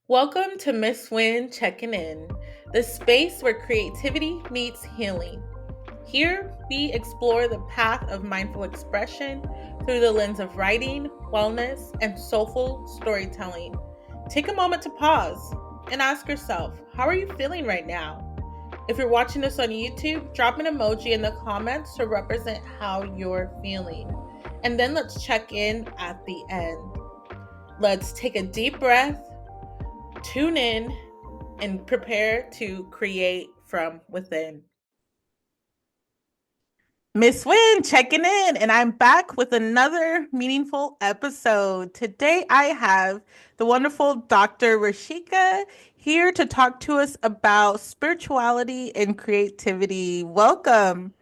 Welcome to Miss Win Checking In, the space where creativity meets healing. Here, we explore the path of mindful expression through the lens of writing, wellness, and soulful storytelling. Take a moment to pause and ask yourself, how are you feeling right now? If you're watching this on YouTube, drop an emoji in the comments to represent how you're feeling. And then let's check in at the end. Let's take a deep breath, tune in, and prepare to create from within. Miss Win checking in, and I'm back with another meaningful episode. Today, I have the wonderful Dr. Rasheeka here to talk to us about spirituality and creativity. Welcome.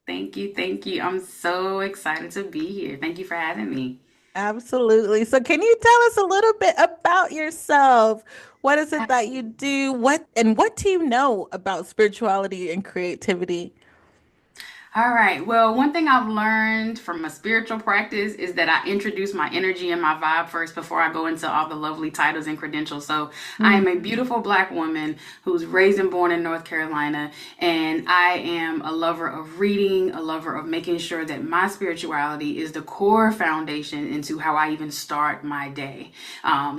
Thank you. Thank you. I'm so excited to be here. Thank you for having me. Absolutely. So, can you tell us a little bit about yourself? What is it that you Absolutely. do? What do you know about spirituality and creativity? All right. Well, one thing I've learned from a spiritual practice is that I introduce my energy and my vibe first before I go into all the lovely titles and credentials. So, I am a beautiful black woman who's raised and born in North Carolina, and I am a lover of reading, a lover of making sure that my spirituality is the core foundation into how I even start my day.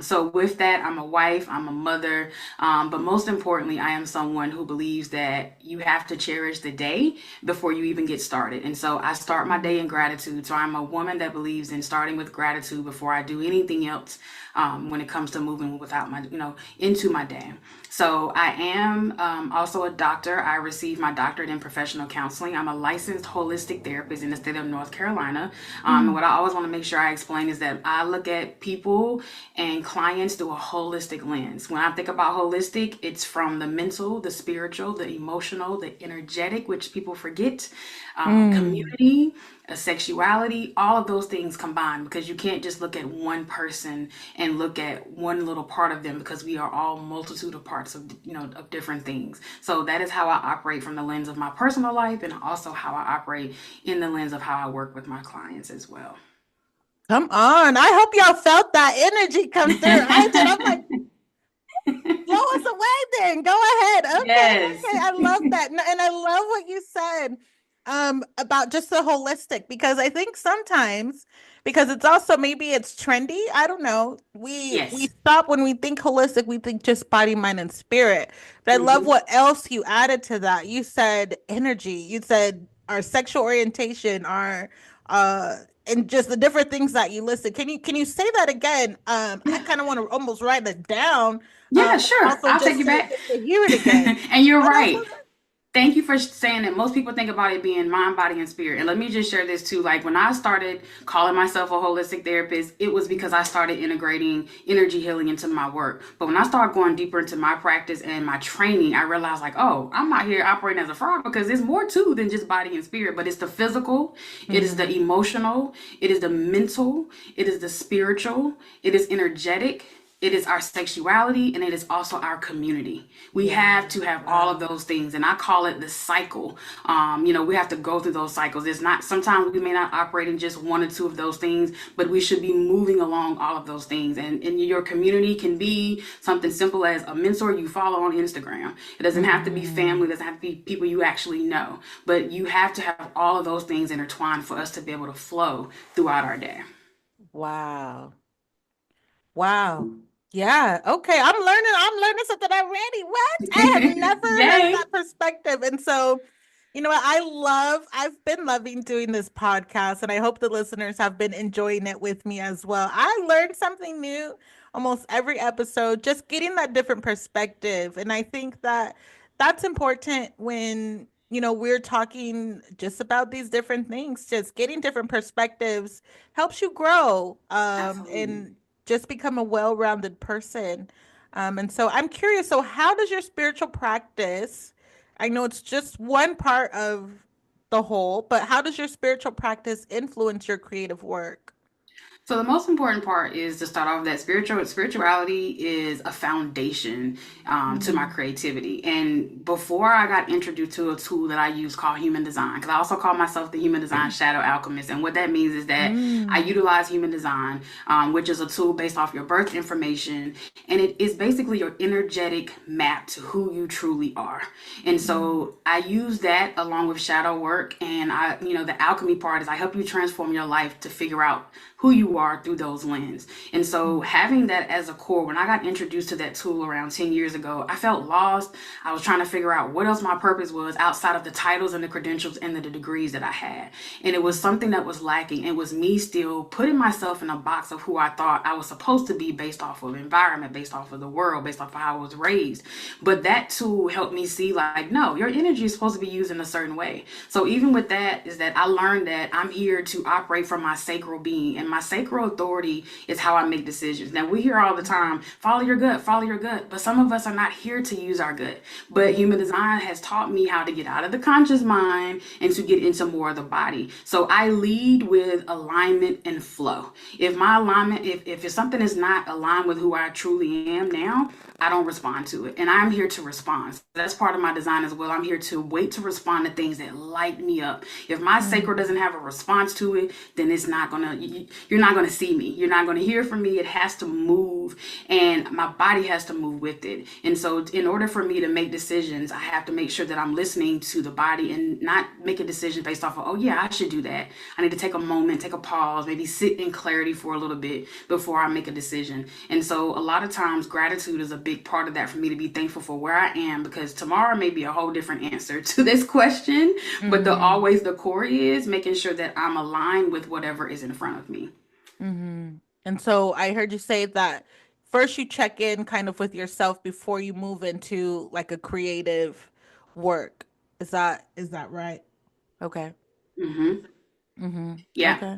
So, with that, I'm a wife, I'm a mother, but most importantly, I am someone who believes that you have to cherish the day before you even get started. And so I start my day in gratitude. So I'm a woman that believes in starting with gratitude before I do anything else when it comes to moving without into my day. So I am also a doctor. I received my doctorate in professional counseling. I'm a licensed holistic therapist in the state of North Carolina. And what I always want to make sure I explain is that I look at people and clients through a holistic lens. When I think about holistic, it's from the mental, the spiritual, the emotional, the energetic, which people forget, Mm. community, sexuality, all of those things combined, because you can't just look at one person and look at one little part of them, because we are all multitude of parts of of different things. So that is how I operate from the lens of my personal life, and also how I operate in the lens of how I work with my clients as well. Come on. I hope y'all felt that energy come through. I did. I'm like, blow us away then. Go ahead. Okay, Yes. okay. I love that. And I love what you said about just the holistic, because I think sometimes, because it's also, maybe it's trendy, I don't know. We Yes. stop when we think holistic, we think just body, mind, and spirit. But I love Hmm. what else you added to that. You said energy. You said our sexual orientation, our uh and just the different things that you listed. Can you say that again? I kind of want to almost write it down, Yeah, but sure. also I'll take just you to, back. just to hear it again. And you're Oh, that's right. Thank you for saying that. Most people think about it being mind, body, and spirit. And let me just share this too. Like, when I started calling myself a holistic therapist, it was because I started integrating energy healing into my work. But when I started going deeper into my practice and my training, I realized, like, oh, I'm not here operating as a frog, because there's more too than just body and spirit. But it's the physical, it is the mm, emotional, it is the mental, it is the spiritual, it is energetic, it is our sexuality, and it is also our community. We yeah, have to have all of wow. those things, and I call it the cycle. We have to go through those cycles. It's not, sometimes we may not operate in just one or two of those things, but we should be moving along all of those things. And your community can be something simple as a mentor you follow on Instagram. It doesn't have to be family, it Mm, doesn't have to be people you actually know, but you have to have all of those things intertwined for us to be able to flow throughout our day. wow. Wow. Yeah. Okay. I'm learning something already. What? I have never heard Yay. that perspective. And so, you know what? I've been loving doing this podcast, and I hope the listeners have been enjoying it with me as well. I learned something new almost every episode, just getting that different perspective. And I think that that's important when, we're talking just about these different things. Just getting different perspectives helps you grow, Absolutely. and just become a well-rounded person. And so I'm curious, so how does your spiritual practice, I know it's just one part of the whole, but how does your spiritual practice influence your creative work? So the most important part is to start off that spirituality is a foundation to my Mm-hmm. creativity. And before I got introduced to a tool that I use called human design, because I also call myself the human design shadow alchemist. And what that means is that I Mm. utilize human design, which is a tool based off your birth information, and it is basically your energetic map to who you truly are. And Mm. so I use that along with shadow work, and the alchemy part is I help you transform your life to figure out who you are through those lenses. And so having that as a core, when I got introduced to that tool around 10 years ago, I felt lost. I was trying to figure out what else my purpose was outside of the titles and the credentials and the degrees that I had. And it was something that was lacking. It was me still putting myself in a box of who I thought I was supposed to be based off of environment, based off of the world, based off of how I was raised. But that tool helped me see like, no, your energy is supposed to be used in a certain way. So even with that is that I learned that I'm here to operate from my sacral being, and my sacral authority is how I make decisions. Now we hear all the time, follow your gut, but some of us are not here to use our gut. But human design has taught me how to get out of the conscious mind and to get into more of the body. So I lead with alignment and flow. If my alignment, if something is not aligned with who I truly am now, I don't respond to it. And I'm here to respond. So that's part of my design as well. I'm here to wait to respond to things that light me up. If my sacral Mm. doesn't have a response to it, then it's not gonna, you're not gonna see me. You're not gonna hear from me. It has to move, and my body has to move with it. And so in order for me to make decisions, I have to make sure that I'm listening to the body and not make a decision based off of, oh yeah, I should do that. I need to take a moment, take a pause, maybe sit in clarity for a little bit before I make a decision. And so a lot of times gratitude is a big part of that for me to be thankful for where I am, because tomorrow may be a whole different answer to this question, but the Mm-hmm. always the core is making sure that I'm aligned with whatever is in front of me. Mm-hmm. And so I heard you say that first you check in kind of with yourself before you move into like a creative work. Is that right? Okay. Hmm. Mm-hmm. Yeah. Okay.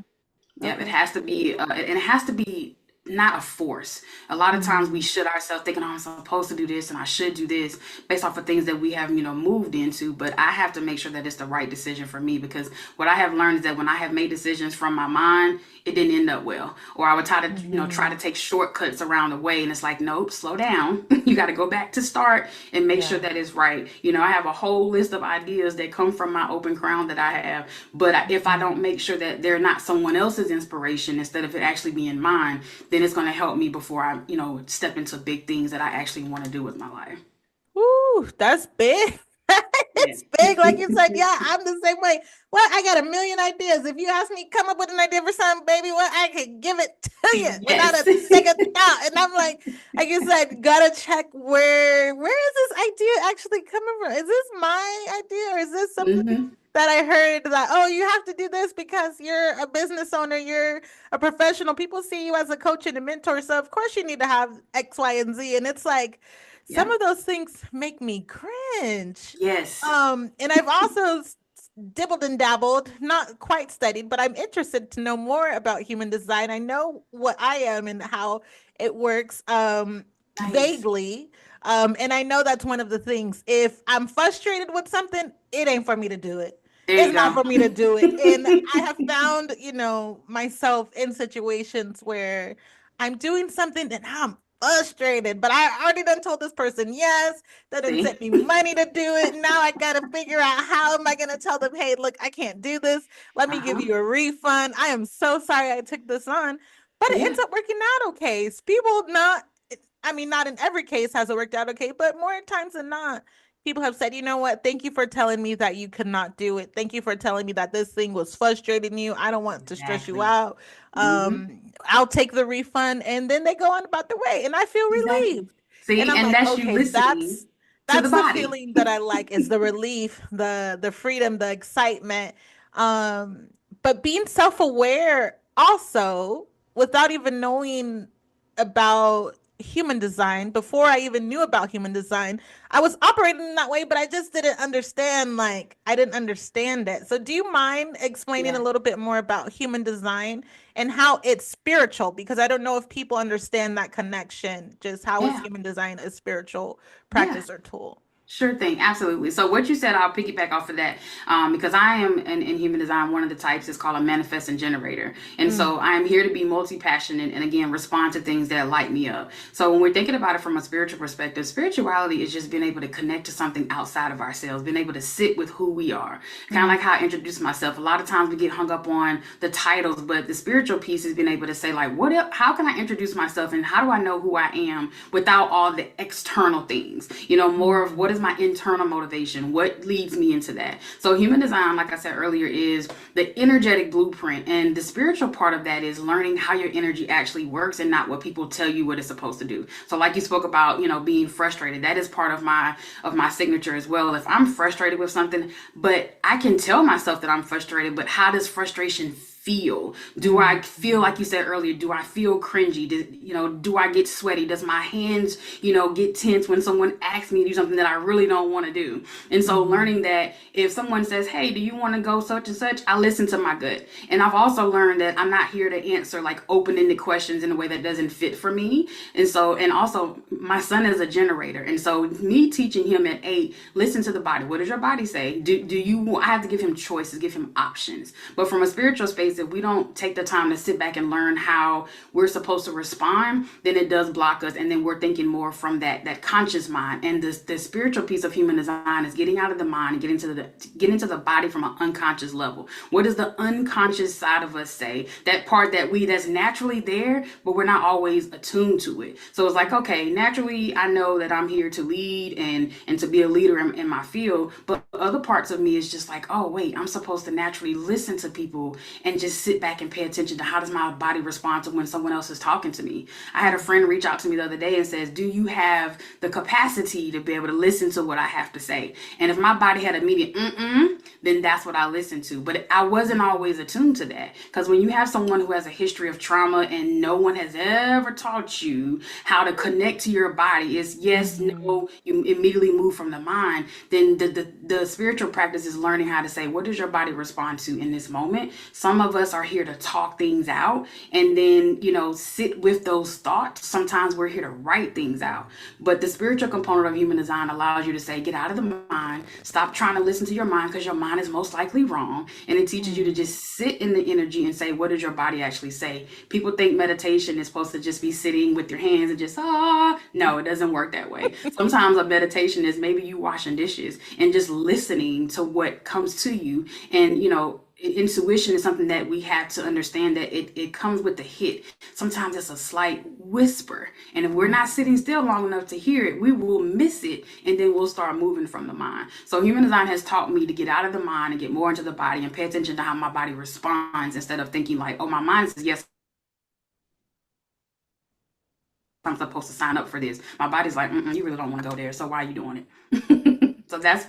Yeah, it Okay. has to be, and it has to be not a force. A lot of times we Mm-hmm. should ourselves thinking, oh, I'm supposed to do this and I should do this based off of things that we have, moved into. But I have to make sure that it's the right decision for me, because what I have learned is that when I have made decisions from my mind, it didn't end up well. Or I would try to Mm-hmm. take shortcuts around the way, and it's like, nope, slow down. You got to go back to start and make sure Yeah. that it's right. I have a whole list of ideas that come from my open crown that I have, but if I Mm-hmm. don't make sure that they're not someone else's inspiration instead of it actually being mine, then it's going to help me before I, step into big things that I actually want to do with my life. Woo, that's big. Yeah. It's big. Like you said, yeah, I'm the same way. What? I got a million ideas. If you ask me, come up with an idea for something, baby, what I can give it to you without Yes. a second thought. And I'm like you said, gotta check where is this idea actually coming from? Is this my idea or is this something Hmm. that I heard that, oh, you have to do this because you're a business owner, you're a professional. People see you as a coach and a mentor. So of course you need to have X, Y, and Z. And it's like some Yep. of those things make me cringe. Yes. And I've also dibbled and dabbled, not quite studied, but I'm interested to know more about human design. I know what I am and how it works, Nice. vaguely. And I know that's one of the things. If I'm frustrated with something, it ain't for me to do it. There It's you not go. for me to do it. And I have found, myself in situations where I'm doing something and I'm frustrated, but I already done told this person yes, they didn't See? send me money to do it. Now I gotta figure out how am I gonna tell them, hey, look, I can't do this. Let me give Uh-huh. you a refund. I am so sorry I took this on. But it Yeah. ends up working out okay. People not I mean, not in every case has it worked out okay, but more times than not, people have said, you know what? Thank you for telling me that you could not do it. Thank you for telling me that this thing was frustrating you. I don't want to stress you Exactly. out. Hmm. I'll take the refund, and then they go on about their way, and I feel Exactly. relieved. And See, I'm and like, that's you okay, listening to the that's the body. feeling that I like is the relief, the freedom, the excitement. Um, but being self-aware also without even knowing about human design, before I even knew about human design, I was operating in that way, but I just didn't understand, like, I didn't understand it. So, do you mind explaining a Yeah. little bit more about human design and how it's spiritual? Because I don't know if people understand that connection. Just how is Yeah. human design a spiritual Yeah. practice or tool? Sure thing, absolutely. So what you said, I'll piggyback off of that, because I am in human design. One of the types is called a manifesting generator, and Mm, so I am here to be multi-passionate and again respond to things that light me up. So when we're thinking about it from a spiritual perspective, spirituality is just being able to connect to something outside of ourselves, being able to sit with who we are. Kind of mm, like how I introduced myself. A lot of times we get hung up on the titles, but the spiritual piece is being able to say like, how can I introduce myself, and how do I know who I am without all the external things? More of what is my internal motivation, what leads me into that. So human design, like I said earlier, is the energetic blueprint, and the spiritual part of that is learning how your energy actually works and not what people tell you what it's supposed to do. So like you spoke about, being frustrated, that is part of my signature as well. If I'm frustrated with something, but I can tell myself that I'm frustrated, but how does frustration feel? Do I mm, feel, like you said earlier, do I feel cringy? Do I get sweaty? Does my hands, get tense when someone asks me to do something that I really don't want to do? And so mm, learning that if someone says, hey, do you want to go such and such? I listen to my gut. And I've also learned that I'm not here to answer like open-ended questions in a way that doesn't fit for me. And also my son is a generator. And so me teaching him at 8, listen to the body. What does your body say? I have to give him choices, give him options. But from a spiritual space, if we don't take the time to sit back and learn how we're supposed to respond, then it does block us. And then we're thinking more from that conscious mind. And the spiritual piece of human design is getting out of the mind and getting into the body from an unconscious level. What does the unconscious side of us say? That part that's naturally there, but we're not always attuned to it. So it's like, okay, naturally I know that I'm here to lead and to be a leader in my field, but other parts of me is just like, oh wait, I'm supposed to naturally listen to people and just sit back and pay attention to how does my body respond to when someone else is talking to me. I had a friend reach out to me the other day and says, do you have the capacity to be able to listen to what I have to say? And if my body had immediate then that's what I listened to. But I wasn't always attuned to that, because when you have someone who has a history of trauma and no one has ever taught you how to connect to your body, is yes, mm, no, you immediately move from the mind, then the spiritual practice is learning how to say, what does your body respond to in this moment? Some of us are here to talk things out and then, sit with those thoughts. Sometimes we're here to write things out. But the spiritual component of human design allows you to say, get out of the mind, stop trying to listen to your mind because your mind is most likely wrong. And it teaches you to mm. just sit in the energy and say, what does your body actually say? People think meditation is supposed to just be sitting with your hands and just, no, it doesn't work that way. Sometimes a meditation is maybe you washing dishes and just listening to what comes to you. And, intuition is something that we have to understand that it comes with the hit. Sometimes it's a slight whisper. And if we're not sitting still long enough to hear it, we will miss it and then we'll start moving from the mind. So human design has taught me to get out of the mind and get more into the body and pay attention to how my body responds instead of thinking like, oh, my mind says yes, I'm supposed to sign up for this. My body's like, you really don't want to go there. So why are you doing it? So that's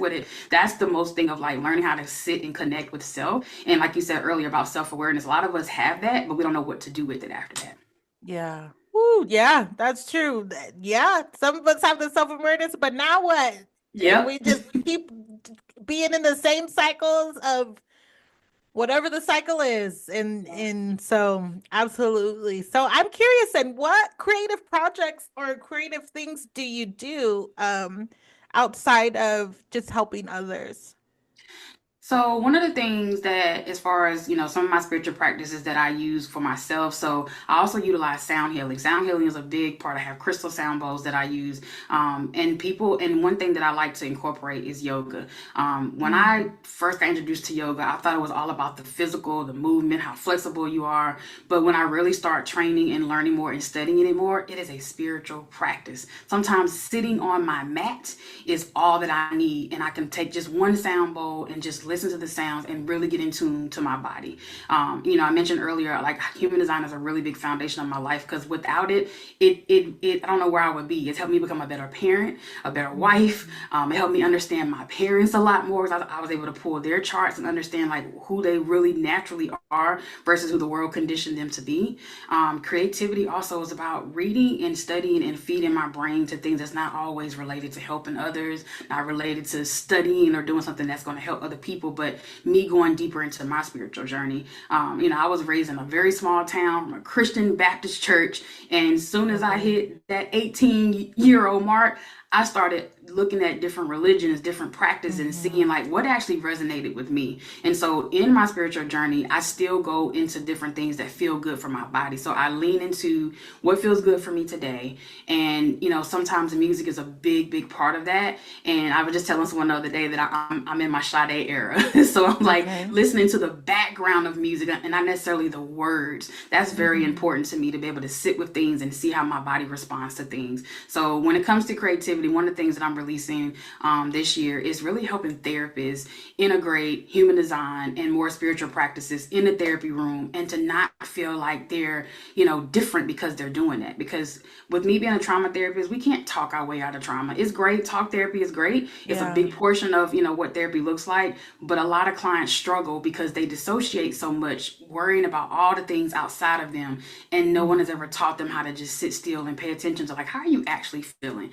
the most thing of like learning how to sit and connect with self. And like you said earlier about self-awareness, a lot of us have that, but we don't know what to do with it after that. Yeah. Ooh, yeah, that's true. Yeah, some of us have the self-awareness, but now what? And Yep. we just keep being in the same cycles of whatever the cycle is. And so absolutely. So I'm curious, and what creative projects or creative things do you do outside of just helping others? So one of the things that, as far as some of my spiritual practices that I use for myself, so I also utilize sound healing. Sound healing is a big part. I have crystal sound bowls that I use, and one thing that I like to incorporate is yoga. When Mm, I first got introduced to yoga, I thought it was all about the physical, the movement, how flexible you are. But when I really start training and learning more and studying it more, it is a spiritual practice. Sometimes sitting on my mat is all that I need, and I can take just one sound bowl and just listen to the sounds and really get in tune to my body. I mentioned earlier, like human design is a really big foundation of my life, because without it, I don't know where I would be. It's helped me become a better parent, a better wife. mm, It helped me understand my parents a lot more, because I was able to pull their charts and understand like who they really naturally are versus who the world conditioned them to be. Creativity also is about reading and studying and feeding my brain to things that's not always related to helping others, not related to studying or doing something that's going to help other people, but me going deeper into my spiritual journey. I was raised in a very small town, a Christian Baptist church, and as soon as I mm, hit that 18-year-old mark, I started looking at different religions, different practices, and seeing Mhm. like what actually resonated with me. And so in my spiritual journey, I still go into different things that feel good for my body. So I lean into what feels good for me today. And, sometimes music is a big, big part of that. And I was just telling someone the other day that I'm in my Sade era. So I'm like Okay. listening to the background of music and not necessarily the words. That's very Mhm. important to me to be able to sit with things and see how my body responds to things. So when it comes to creativity, one of the things that I'm releasing this year is really helping therapists integrate human design and more spiritual practices in the therapy room, and to not feel like they're, different because they're doing that. Because with me being a trauma therapist, we can't talk our way out of trauma. It's great. Talk therapy is great. It's a Yeah. big portion of, what therapy looks like. But a lot of clients struggle because they dissociate so much, worrying about all the things outside of them. And no one has ever taught them how to just sit still and pay attention to, like, how are you actually feeling?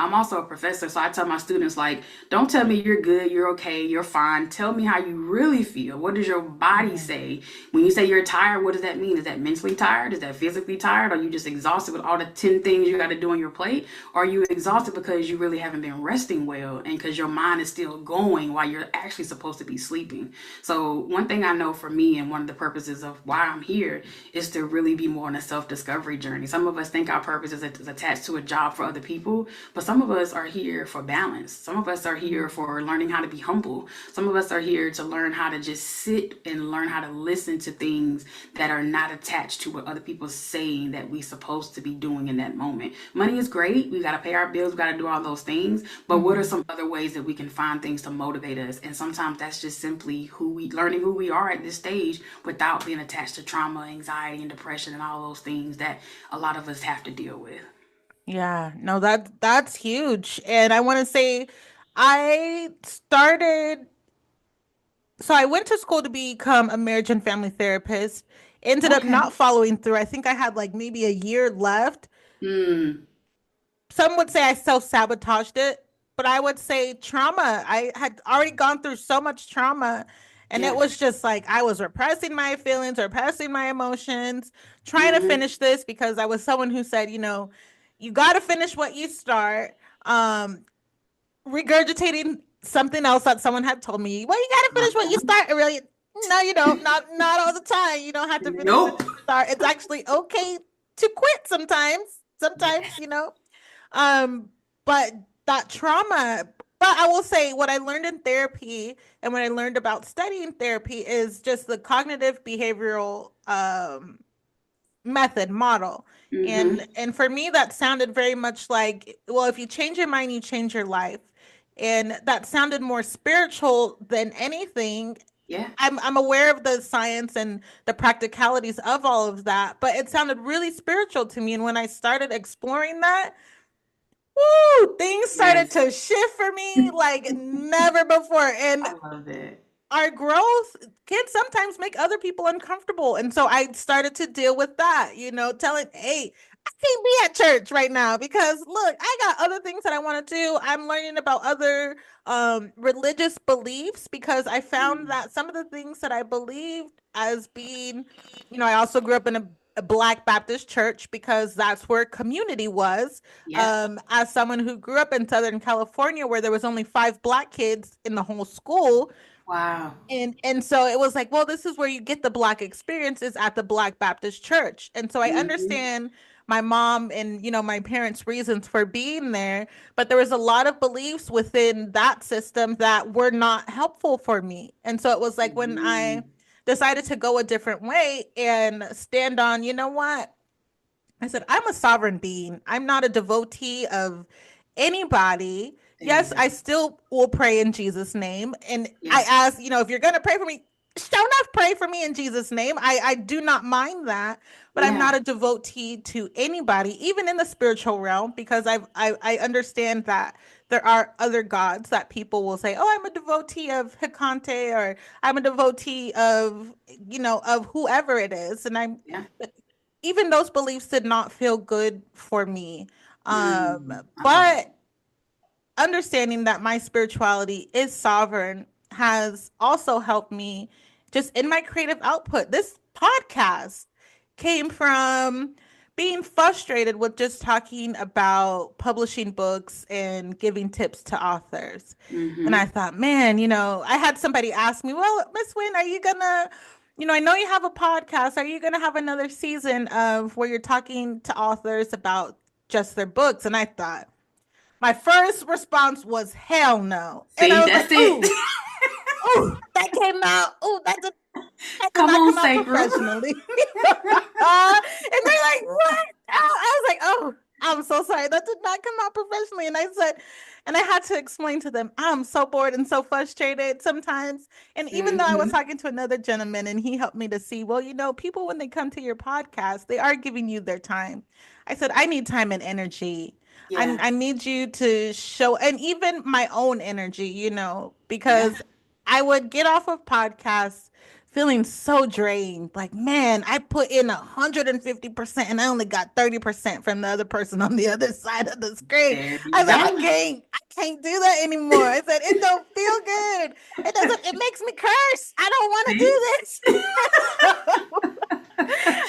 I'm also a professor, so I tell my students, like, don't tell me you're good, you're okay, you're fine. Tell me how you really feel. What does your body Mhm. say? When you say you're tired, what does that mean? Is that mentally tired? Is that physically tired? Are you just exhausted with all the 10 things you got to do on your plate? Or are you exhausted because you really haven't been resting well and because your mind is still going while you're actually supposed to be sleeping? So, one thing I know for me, and one of the purposes of why I'm here, is to really be more on a self discovery journey. Some of us think our purpose is attached to a job for other people, but some of us are here for balance. Some of us are here for learning how to be humble. Some of us are here to learn how to just sit and learn how to listen to things that are not attached to what other people are saying that we're supposed to be doing in that moment. Money is great. We got to pay our bills. We got to do all those things. But what are Mhm. some other ways that we can find things to motivate us? And sometimes that's just simply learning who we are at this stage without being attached to trauma, anxiety, and depression and all those things that a lot of us have to deal with. Yeah, no, that's huge. And I want to say I started, so I went to school to become a marriage and family therapist. Ended up Okay. not following through. I think I had like maybe a year left. Mm. Some would say I self-sabotaged it, but I would say trauma. I had already gone through so much trauma, and it Yeah. was just like I was repressing my feelings, repressing my emotions, trying to Mm-hmm. finish this because I was someone who said, you got to finish what you start. Regurgitating something else that someone had told me. Well, you got to finish what you Uh-huh. start. Really, no, you don't. Not all the time. You don't have to finish what Nope. you start. It's actually okay to quit sometimes. Sometimes, um, but that trauma, but I will say what I learned in therapy and what I learned about studying therapy is just the cognitive behavioral method model. And Mm-hmm. for me that sounded very much like, well, if you change your mind, you change your life. And that sounded more spiritual than anything. Yeah. I'm aware of the science and the practicalities of all of that, but it sounded really spiritual to me. And when I started exploring that, woo, things started Yes. to shift for me like never before. And I love that. our growth can sometimes make other people uncomfortable. And so I started to deal with that, telling, hey, I can't be at church right now because look, I got other things that I want to do. I'm learning about other religious beliefs because I found Mm. that some of the things that I believed as being, I also grew up in a Black Baptist church because that's where community was. Yeah. As someone who grew up in Southern California, where there was only 5 Black kids in the whole school, Wow. and so it was like, well, this is where you get the Black experiences at the Black Baptist church. And so I Mm-hmm. understand my mom and my parents' reasons for being there, but there was a lot of beliefs within that system that were not helpful for me. And so it was like when I Mm-hmm. decided to go a different way and stand on, you know what? I said, I'm a sovereign being. I'm not a devotee of anybody. Yes, I Exactly. still will pray in Jesus' name. And I Yeah. ask, if you're going to pray for me, show enough pray for me in Jesus' name. I do not mind that, but I'm Yeah. not a devotee to anybody, even in the spiritual realm, because I understand that there are other gods that people will say, oh, I'm a devotee of Hecate, or I'm a devotee of, of whoever it is. And I'm, Yeah. even those beliefs did not feel good for me. I love that. But understanding that my spirituality is sovereign has also helped me just in my creative output. This podcast came from being frustrated with just talking about publishing books and giving tips to authors. And I Mm-hmm. thought, man, I had somebody ask me, well, Miss Wynn, are you gonna, I know you have a podcast. Are you gonna have another season of where you're talking to authors about just their books? And I thought, my first response was hell no. And I See, was that's like, it. ooh, ooh, that came out. Ooh, that did Come not on, come out sacral. professionally. And they're like, what? I was like, oh, I'm so sorry. That did not come out professionally. And I said, and I had to explain to them, I'm so bored and so frustrated sometimes. And even though I was Mm-hmm. talking to another gentleman and he helped me to see, well, people, when they come to your podcast, they are giving you their time. I said, I need time and energy. Yeah. I need you to show, and even my own energy, Yeah. because I would get off of podcasts feeling so drained. Like, man, I put in 150% and I only got 30% from the other person on the other side of the screen. There I you was like, go. I can't do that anymore. I said, it don't feel good. It makes me curse. I don't want to See? do this.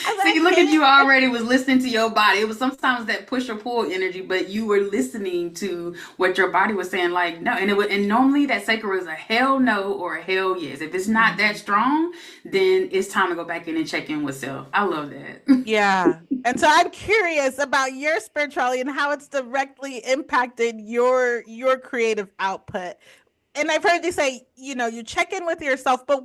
I said, I See, look at you can't. already was listening to your body. It was sometimes that push or pull energy, but you were listening to what your body was saying, like no. And normally that sacral is a hell no or a hell yes. If it's not that strong, then it's time to go back in and check in with self. I love that. Yeah. And so I'm curious about your spirituality and how it's directly impacted your creative output. And I've heard you say, you check in with yourself, but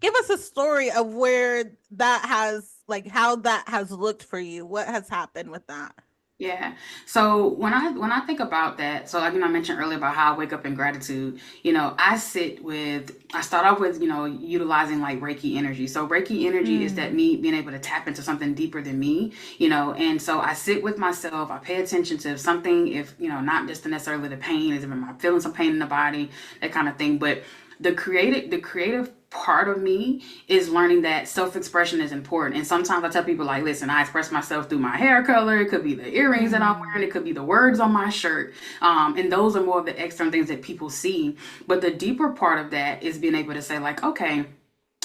give us a story of where that has, like, how that has looked for you. What has happened with that? Yeah. So when I think about that, so like I mentioned earlier about how I wake up in gratitude, I start off with, utilizing like Reiki energy. So Reiki energy is that Mm, me being able to tap into something deeper than me, and so I sit with myself, I pay attention to something, if, not just necessarily the pain, is if I'm feeling some pain in the body, that kind of thing. But the creative part of me is learning that self-expression is important. And sometimes I tell people, like, listen, I express myself through my hair color. It could be the earrings that I'm mm, wearing. It could be the words on my shirt. And those are more of the external things that people see. But the deeper part of that is being able to say, like, okay,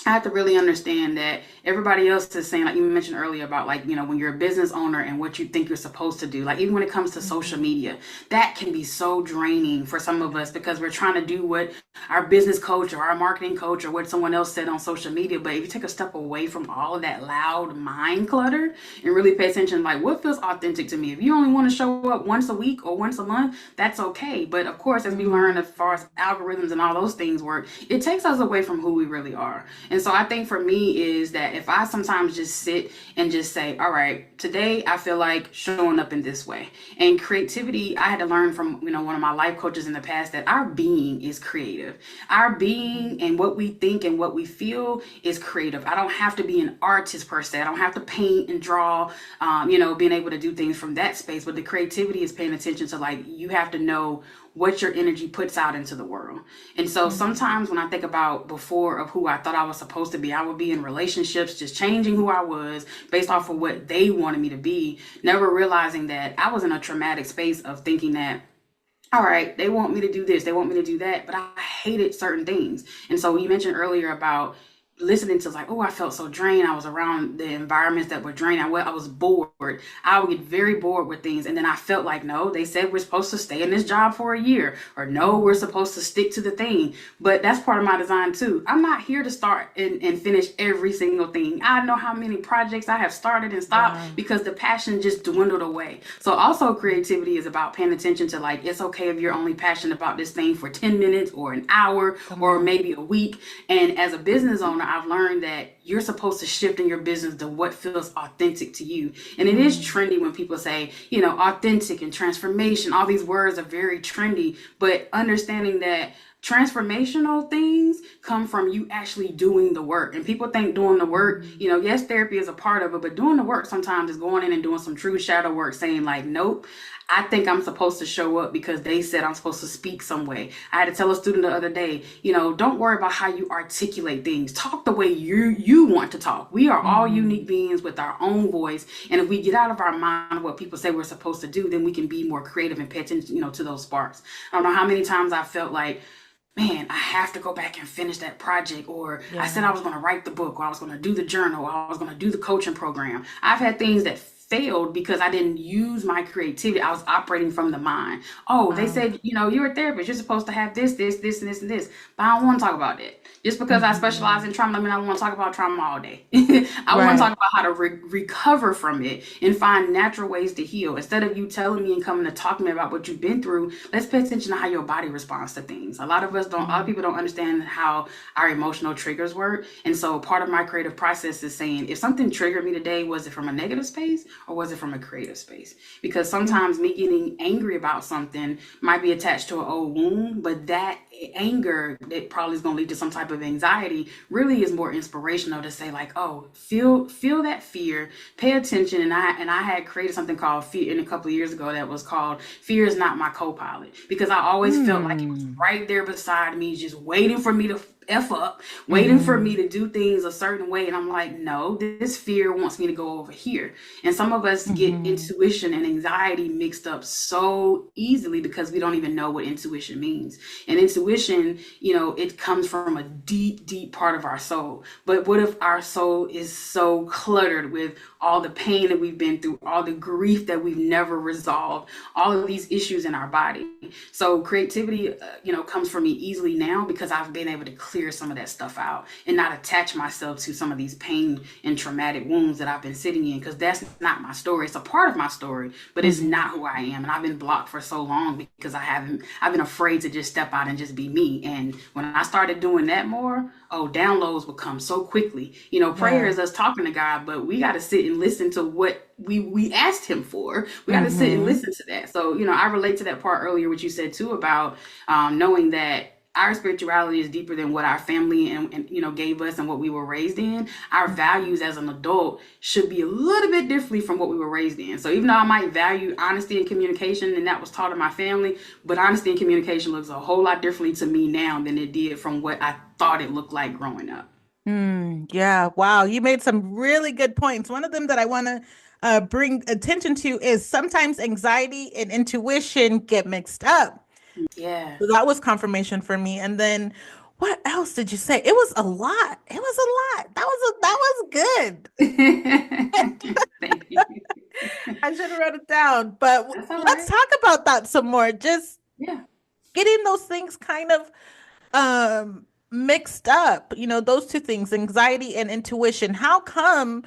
I have to really understand that everybody else is saying, like you mentioned earlier about, like, when you're a business owner and what you think you're supposed to do, like even when it comes to social mhm, media, that can be so draining for some of us because we're trying to do what our business coach or our marketing coach or what someone else said on social media. But if you take a step away from all of that loud mind clutter and really pay attention, like what feels authentic to me. If you only want to show up once a week or once a month, that's okay. But of course, as we learn as mm, far as algorithms and all those things work, it takes us away from who we really are. And so I think for me is that if I sometimes just sit and just say, all right, today I feel like showing up in this way. And creativity, I had to learn from, one of my life coaches in the past that our being is creative. Our being and what we think and what we feel is creative. I don't have to be an artist per se. I don't have to paint and draw, being able to do things from that space. But the creativity is paying attention to, like, you have to know what your energy puts out into the world. And so mhm, sometimes when I think about before of who I thought I was supposed to be, I would be in relationships just changing who I was based off of what they wanted me to be, never realizing that I was in a traumatic space of thinking that, all right, they want me to do this, they want me to do that, but I hated certain things. And so you mentioned earlier about listening to, like, oh, I felt so drained. I was around the environments that were draining. I was bored. I would get very bored with things. And then I felt like, no, they said we're supposed to stay in this job for a year, or no, we're mhm. supposed to stick to the thing. But that's part of my design too. I'm not here to start and finish every single thing. I know how many projects I have started and stopped Yeah. because the passion just dwindled away. So also creativity is about paying attention to, like, it's okay if you're only passionate about this thing for 10 minutes or an hour Come or on. maybe a week. And as a business owner, I've learned that you're supposed to shift in your business to what feels authentic to you. And it is Mm, trendy when people say, authentic and transformation. All these words are very trendy, but understanding that transformational things come from you actually doing the work. And people think doing the work, mhm, yes, therapy is a part of it, but doing the work sometimes is going in and doing some true shadow work, saying, like, nope, I think I'm supposed to show up because they said I'm supposed to speak some way. I had to tell a student the other day, don't worry about how you articulate things. Talk the way you want to talk. We are all unique mhm. beings with our own voice. And if we get out of our mind what people say we're supposed to do, then we can be more creative and pay attention, to those sparks. I don't know how many times I felt like, man, I have to go back and finish that project, or I said Yeah. I was going to write the book, or I was going to do the journal, or I was going to do the coaching program. I've had things that failed because I didn't use my creativity. I was operating from the mind. Oh, they Wow. said, you're a therapist. You're supposed to have this, and this, and this. But I don't want to talk about that. Just because I specialize Mhm. in trauma, I mean, I want to talk about trauma all day. I want to Right. talk about how to recover from it and find natural ways to heal. Instead of you telling me and coming to talk to me about what you've been through, let's pay attention to how your body responds to things. A lot of Mhm. people don't understand how our emotional triggers work. And so part of my creative process is saying, if something triggered me today, was it from a negative space or was it from a creative space? Because sometimes me getting angry about something might be attached to an old wound, but that anger that probably is going to lead to some type of anxiety really is more inspirational to say like, oh, feel that fear, pay attention. And I had created something called fear in a couple of years ago that was called Fear is Not My Co-Pilot, because I always felt like it was Mm. right there beside me, just waiting for me to F up, waiting for me Mhm. to do things a certain way. And I'm like, no, this fear wants me to go over here. And some of us get Mhm. intuition and anxiety mixed up so easily because we don't even know what intuition means. And intuition, it comes from a deep, deep part of our soul. But what if our soul is so cluttered with all the pain that we've been through, all the grief that we've never resolved, all of these issues in our body? So creativity, comes from me easily now because I've been able to clear some of that stuff out and not attach myself to some of these pain and traumatic wounds that I've been sitting in, because that's not my story. It's a part of my story, but it's Mhm. not who I am. And I've been blocked for so long because I've been afraid to just step out and just be me. And when I started doing that more, oh, downloads would come so quickly. Prayer Yeah. is us talking to God, but we got to sit and listen to what we asked him for. We got to sit and Mhm. listen to that. So, I relate to that part earlier, what you said too about knowing that our spirituality is deeper than what our family and gave us and what we were raised in. Our values as an adult should be a little bit differently from what we were raised in. So even though I might value honesty and communication, and that was taught in my family, but honesty and communication looks a whole lot differently to me now than it did from what I thought it looked like growing up. Yeah, wow. You made some really good points. One of them that I want to bring attention to is sometimes anxiety and intuition get mixed up. Yeah. So that was confirmation for me. And then what else did you say? It was a lot. It was a lot. That was good. Thank you. I should have wrote it down. But That's all let's right. talk about that some more. Just Yeah. getting those things kind of mixed up. Those two things, anxiety and intuition. How come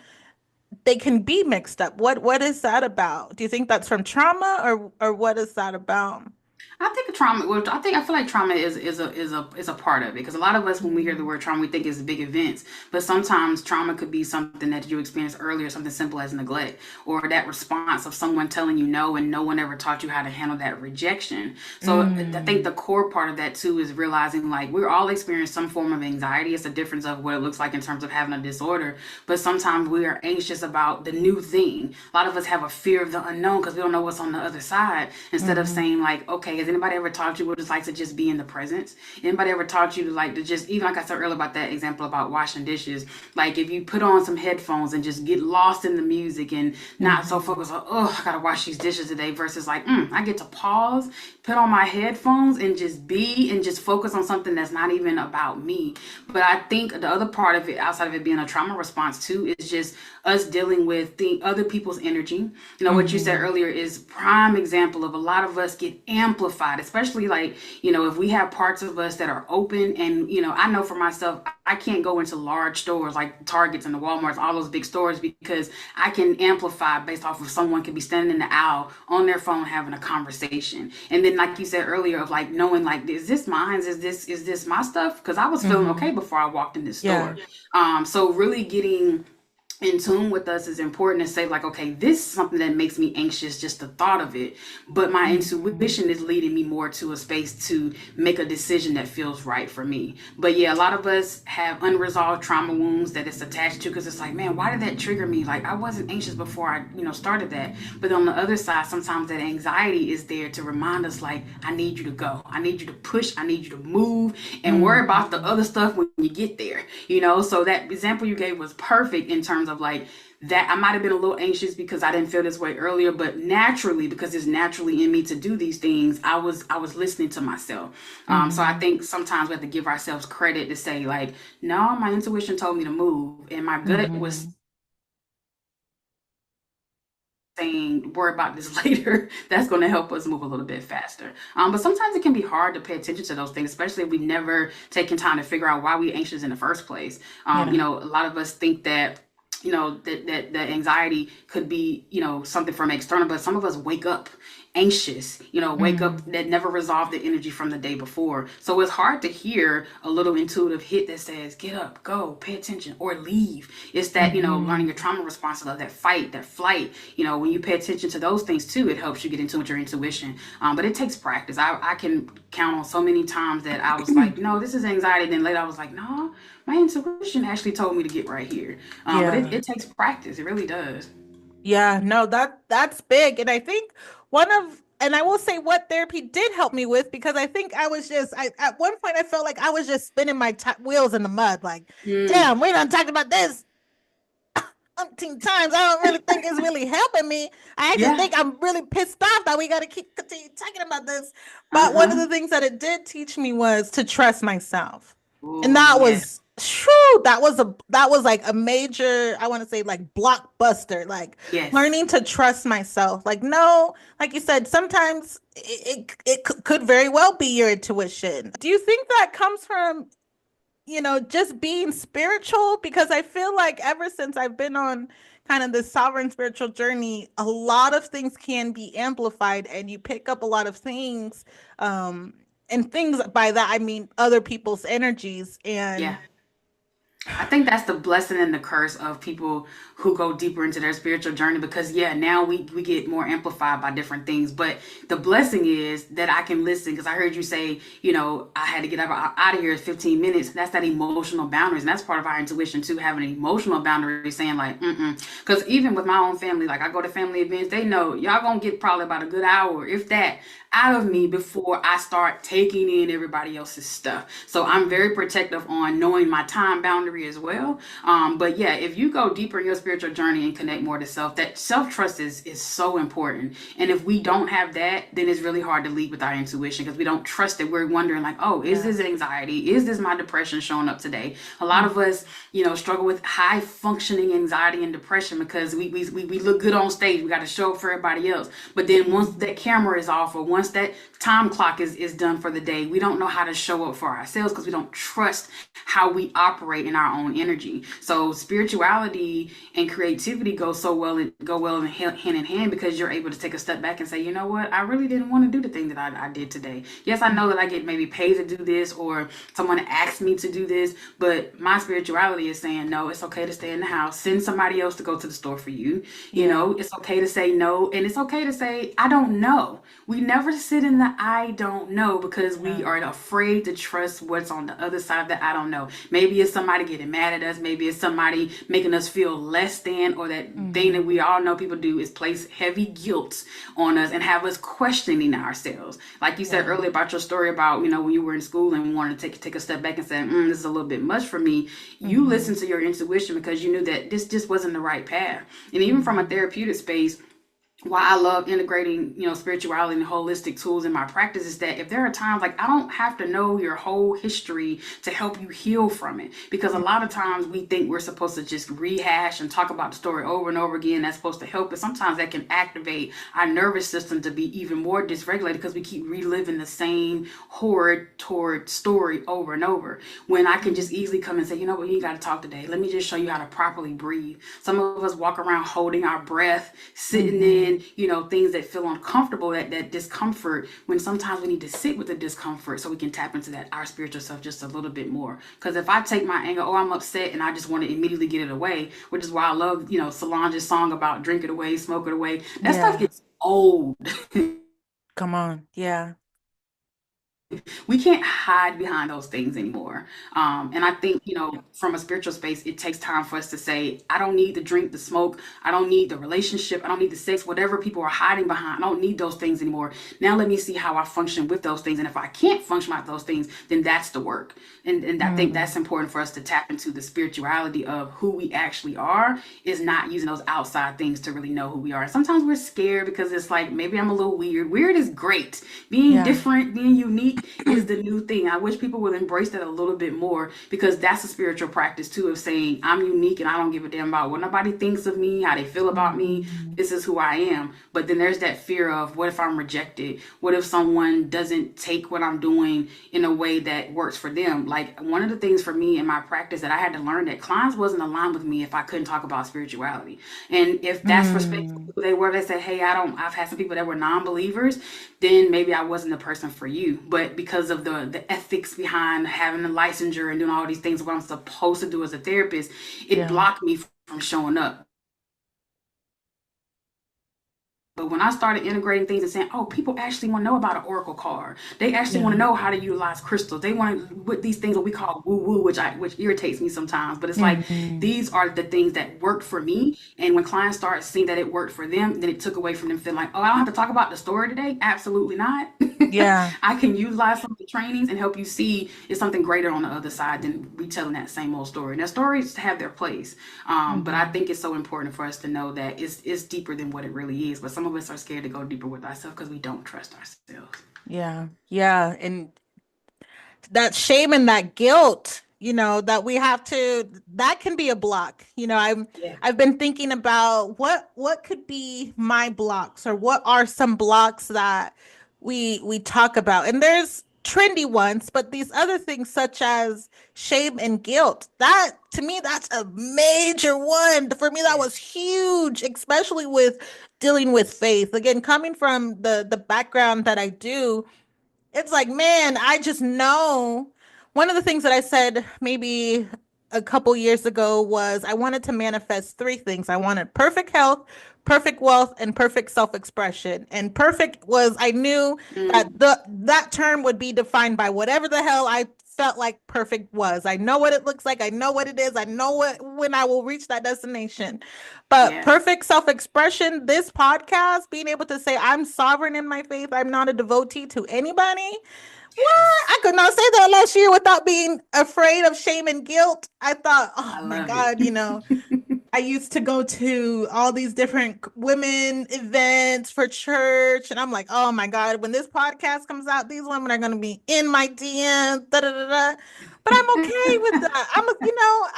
they can be mixed up? What is that about? Do you think that's from trauma or what is that about? I think trauma. Well, I feel like trauma is a part of it, because a lot of us, when we hear the Mhm. word trauma, we think it's big events. But sometimes trauma could be something that you experienced earlier, something simple as neglect, or that response of someone telling you no and no one ever taught you how to handle that rejection. So I think Mm. the core part of that too is realizing like we're all experiencing some form of anxiety. It's a difference of what it looks like in terms of having a disorder. But sometimes we are anxious about the new thing. A lot of us have a fear of the unknown because we don't know what's on the other side. Instead of Mhm. saying like, okay, has anybody ever taught you what it's like to just be in the presence? Anybody ever taught you to like to just, even like I said earlier about that example about washing dishes, like if you put on some headphones and just get lost in the music and not so Mhm. focused on, oh, I gotta wash these dishes today, versus like, I get to pause, put on my headphones and just be and just focus on something that's not even about me. But I think the other part of it, outside of it being a trauma response too, is just us dealing with the other people's energy. What you said Mhm. earlier is prime example of a lot of us get amplified, especially like, if we have parts of us that are open. And, I know for myself, I can't go into large stores like Targets and the Walmarts, all those big stores, because I can amplify based off of someone could be standing in the aisle on their phone having a conversation. And then like you said earlier, of like knowing like, is this mine? Is this my stuff? Because I was feeling okay Mhm. before I walked in this Yeah. store. So really getting in tune with us is important to say like, okay, this is something that makes me anxious, just the thought of it, but my Mhm. intuition is leading me more to a space to make a decision that feels right for me. But yeah, a lot of us have unresolved trauma wounds that it's attached to, because it's like, man, why did that trigger me? Like I wasn't anxious before I started that. But on the other side, sometimes that anxiety is there to remind us like, I need you to go, I need you to push, I need you to move, and worry about the Mhm. other stuff when you get there. So that example you gave was perfect in terms of like that. I might have been a little anxious because I didn't feel this way earlier, but naturally, because it's naturally in me to do these things, I was listening to myself. So I Mhm. think sometimes we have to give ourselves credit to say like, no, my intuition told me to move, and my gut was Mhm. saying, worry about this later, that's going to help us move a little bit faster. But sometimes it can be hard to pay attention to those things, especially if we've never taken time to figure out why we're anxious in the first place. Yeah. A lot of us think that that anxiety could be something from external, but some of us wake up anxious, wake up Mm. that never resolved the energy from the day before. So it's hard to hear a little intuitive hit that says get up, go, pay attention, or leave. It's that learning Mhm. your trauma response, of that fight, that flight. When you pay attention to those things too, it helps you get into your intuition. But it takes practice. I can count on so many times that I was like, no, this is anxiety, then later I was like, no, my intuition actually told me to get right here. But Yeah. it takes practice. It really does. Yeah, no, that's big. And I think and I will say what therapy did help me with, because I think I was just I at one point I felt like I was just spinning my wheels in the mud, like, Mm, damn, we done talked about this umpteen times. I don't really think it's really helping me. I actually yeah. think I'm really pissed off that we got to keep continue talking about this. But one of Uh-huh. the things that it did teach me was to trust myself, and Oh, that yes. was true. That was like a major, I want to say, like, blockbuster. Like, Yes. learning to trust myself. Like, no, like you said, sometimes it could very well be your intuition. Do you think that comes from just being spiritual? Because I feel like ever since I've been on kind of this sovereign spiritual journey, a lot of things can be amplified and you pick up a lot of things. Um, and things by that, I mean other people's energies. And Yeah. I think that's the blessing and the curse of people who go deeper into their spiritual journey, because yeah, now we get more amplified by different things. But the blessing is that I can listen, because I heard you say, I had to get out of here in 15 minutes. That's that emotional boundaries. And that's part of our intuition too, having an emotional boundary, saying like, mm-mm. Because even with my own family, like I go to family events, they know y'all gonna get probably about a good hour, if that, out of me before I start taking in everybody else's stuff. So I'm very protective on knowing my time boundary as well. But yeah, if you go deeper in your spiritual journey and connect more to self, that self trust is so important. And if we don't have that, then it's really hard to lead with our intuition, because we don't trust it. We're wondering like, oh, is yeah. this anxiety? Is this my depression showing up today? A lot of us, struggle with high functioning anxiety and depression because we look good on stage. We got to show up for everybody else. But then once that camera is off, or once that time clock is done for the day, we don't know how to show up for ourselves because we don't trust how we operate in our own energy. So spirituality and creativity go well in hand in hand, because you're able to take a step back and say, you know what, I really didn't want to do the thing that I did today. Yes, I know that I get maybe paid to do this, or someone asked me to do this, but my spirituality is saying, no, it's okay to stay in the house. Send somebody else to go to the store for you. Yeah. It's okay to say no, and it's okay to say, I don't know. We never sit in the I don't know, because we Yeah. are afraid to trust what's on the other side of the I don't know. Maybe it's somebody getting mad at us. Maybe it's somebody making us feel less than, or that thing that Hmm. we all know people do is place heavy guilt on us and have us questioning ourselves. Like you said Yeah. earlier about your story about, when you were in school and wanted to take a step back and say, this is a little bit much for me. You Hmm. listened to your intuition because you knew that this just wasn't the right path. And even from a Hmm. therapeutic space, why I love integrating, spirituality and holistic tools in my practice is that if there are times like I don't have to know your whole history to help you heal from it, because a lot of times we think we're supposed to just rehash and talk about the story over and over again. That's supposed to help, but sometimes that can activate our nervous system to be even more dysregulated because we keep reliving the same horrid, toward story over and over. When I can just easily come and say, you know what, you got to talk today. Let me just show you how to properly breathe. Some of us walk around holding our breath, sitting Hmm. in, things that feel uncomfortable, that discomfort, when sometimes we need to sit with the discomfort so we can tap into that our spiritual self just a little bit more. Because if I take my anger, oh, I'm upset, and I just want to immediately get it away, which is why I love, Solange's song about drink it away, smoke it away. That stuff Yeah. gets old. Come on. Yeah. We can't hide behind those things anymore. And I think, from a spiritual space, it takes time for us to say, I don't need the drink, the smoke, I don't need the relationship, I don't need the sex, whatever people are hiding behind. I don't need those things anymore. Now let me see how I function with those things. And if I can't function with those things, then that's the work. And I think Mm. that's important for us to tap into the spirituality of who we actually are, is not using those outside things to really know who we are. And sometimes we're scared because it's like, maybe I'm a little weird. Weird is great. Being Yeah. different, being unique, unique is the new thing. I wish people would embrace that a little bit more, because that's a spiritual practice too, of saying I'm unique and I don't give a damn about what nobody thinks of me, how they feel about me. Mhm. This is who I am. But then there's that fear of, what if I'm rejected? What if someone doesn't take what I'm doing in a way that works for them? Like, one of the things for me in my practice that I had to learn, that clients wasn't aligned with me if I couldn't talk about spirituality. And if that's respectful Mm. who they were, they said, hey, I've had some people that were non-believers, then maybe I wasn't the person for you. But because of the ethics behind having a licensure and doing all these things, what I'm supposed to do as a therapist, it Yeah. blocked me from showing up. But when I started integrating things and saying, oh, people actually want to know about an oracle card. They actually want Yeah. to know how to utilize crystals. They want to, with these things that we call woo woo, which irritates me sometimes. But it's like, Mhm. these are the things that worked for me. And when clients start seeing that it worked for them, then it took away from them feeling like, oh, I don't have to talk about the story today. Absolutely not. Yeah. I can utilize some of the trainings and help you see it's something greater on the other side than retelling that same old story. And that stories have their place. But I Mhm. think it's so important for us to know that it's deeper than what it really is. But some of us are scared to go deeper with ourselves because we don't trust ourselves. Yeah. Yeah. And that shame and that guilt, that we have to, that can be a block. Yeah. I've been thinking about what could be my blocks, or what are some blocks that we talk about. And there's trendy ones, but these other things such as shame and guilt, that to me that's a major one. For me that was Yes. huge, especially with dealing with faith. Again, coming from the background that I do, it's like, man, I just know. One of the things that I said maybe a couple years ago was I wanted to manifest three things. I wanted perfect health, perfect wealth, and perfect self-expression. And perfect was, I knew that Mm, that term would be defined by whatever the hell I felt like perfect was. I know what it looks like, I know what it is, I know what when I will reach that destination. But yeah. perfect self-expression, this podcast, being able to say I'm sovereign in my faith, I'm not a devotee to anybody. What? Yes. I could not say that last year without being afraid of shame and guilt. I thought, oh I my love it. God, I used to go to all these different women events for church, and I'm like, oh my God, when this podcast comes out, these women are going to be in my DM, da da da da. But I'm okay with that.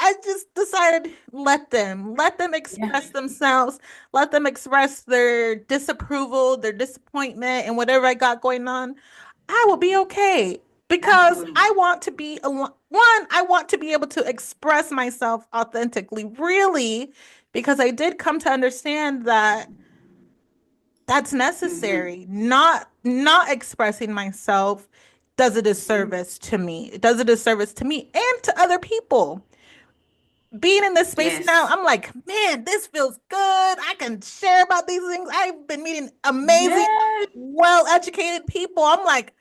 I just decided let them Yeah. express themselves, let them express their disapproval, their disappointment, and whatever I got going on. I will be okay because Absolutely. I want to be I want to be able to express myself authentically, really, because I did come to understand that that's Hmm. necessary. Not expressing myself does a disservice to me. It does a disservice to me and to other people. Being in this space now, Yes. I'm like, man, this feels good. I can share about these things. I've been meeting amazing, Yes. well-educated people. I'm like,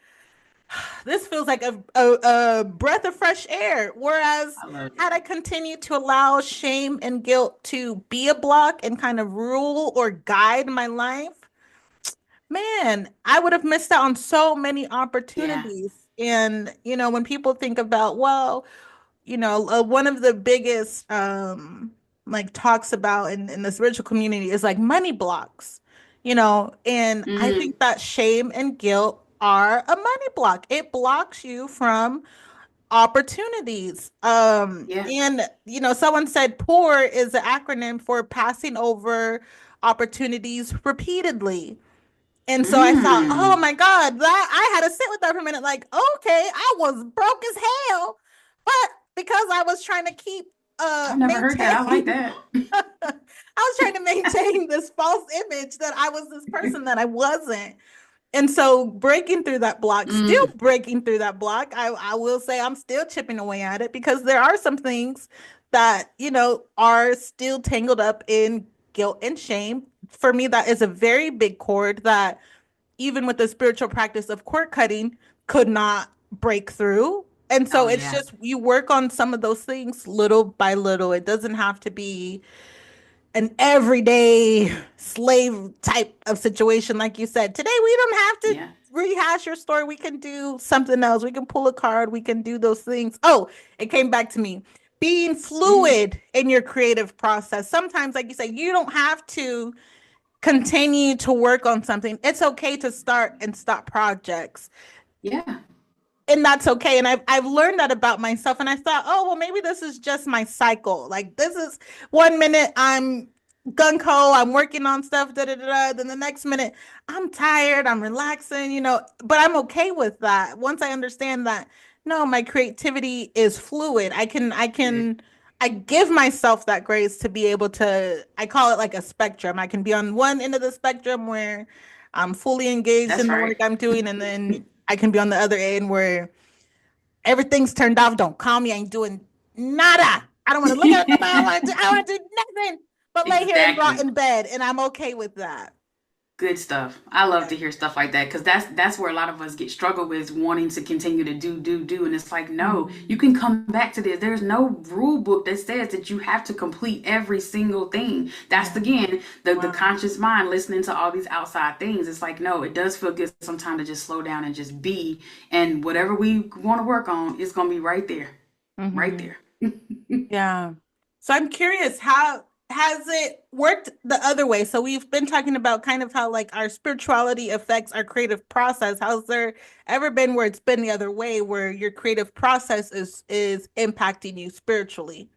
this feels like a breath of fresh air. Whereas, I love had it. I continued to allow shame and guilt to be a block and kind of rule or guide my life, man, I would have missed out on so many Yeah. opportunities. And, when people think about, well, one of the biggest like talks about in the spiritual community is like money blocks, and I Mm, think that shame and guilt are a money block. It blocks you from opportunities. yeah. And someone said poor is the acronym for passing over opportunities repeatedly. And so I thought, oh Mm. my God, that I had to sit with that for a minute, like, okay, I was broke as hell, but because I was trying to keep I've never heard that. I like maintain that. I was trying to maintain this false image that I was this person that I wasn't. And so breaking through that block, still Mm, breaking through that block, I will say I'm still chipping away at it because there are some things that, are still tangled up in guilt and shame. For me, that is a very big cord that even with the spiritual practice of cord cutting could not break through. And so oh it's yeah. just you work on some of those things little by little. It doesn't have to be an everyday slave type of situation, like you said. Today, we don't have to Yeah. rehash your story. We can do something else. We can pull a card. We can do those things. Oh, it came back to me. Being Mm, fluid in your creative process. Sometimes, like you say, you don't have to continue to work on something. It's okay to start and stop projects. yeah. and that's okay. And I've learned that about myself. And I thought, oh well, maybe this is just my cycle. Like this is 1 minute I'm gung ho, I'm working on stuff, da da da. Da. Then the next minute I'm tired, I'm relaxing, But I'm okay with that once I understand that. No, my creativity is fluid. I give myself that grace to be able to. I call it like a spectrum. I can be on one end of the spectrum where I'm fully engaged That's in the work right. I'm doing, and then I can be on the other end where everything's turned off. Don't call me. I ain't doing nada. I don't want to look at it. I want to do nothing but lay here and rot Exactly. in bed, and I'm okay with that. Good stuff. I love to hear stuff like that because that's where a lot of us get struggled with wanting to continue to do, and it's like no, Mhm. you can come back to this. There's no rule book that says that you have to complete every single thing. That's Yeah. again the Wow. conscious mind listening to all these outside things. It's like no, it does feel good sometimes to just slow down and just be, and whatever we want to work on is gonna be right there, right Hmm. there. Yeah. So I'm curious, how has it worked the other way? So we've been talking about kind of how like our spirituality affects our creative process. How's there ever been where it's been the other way, where your creative process is impacting you spiritually?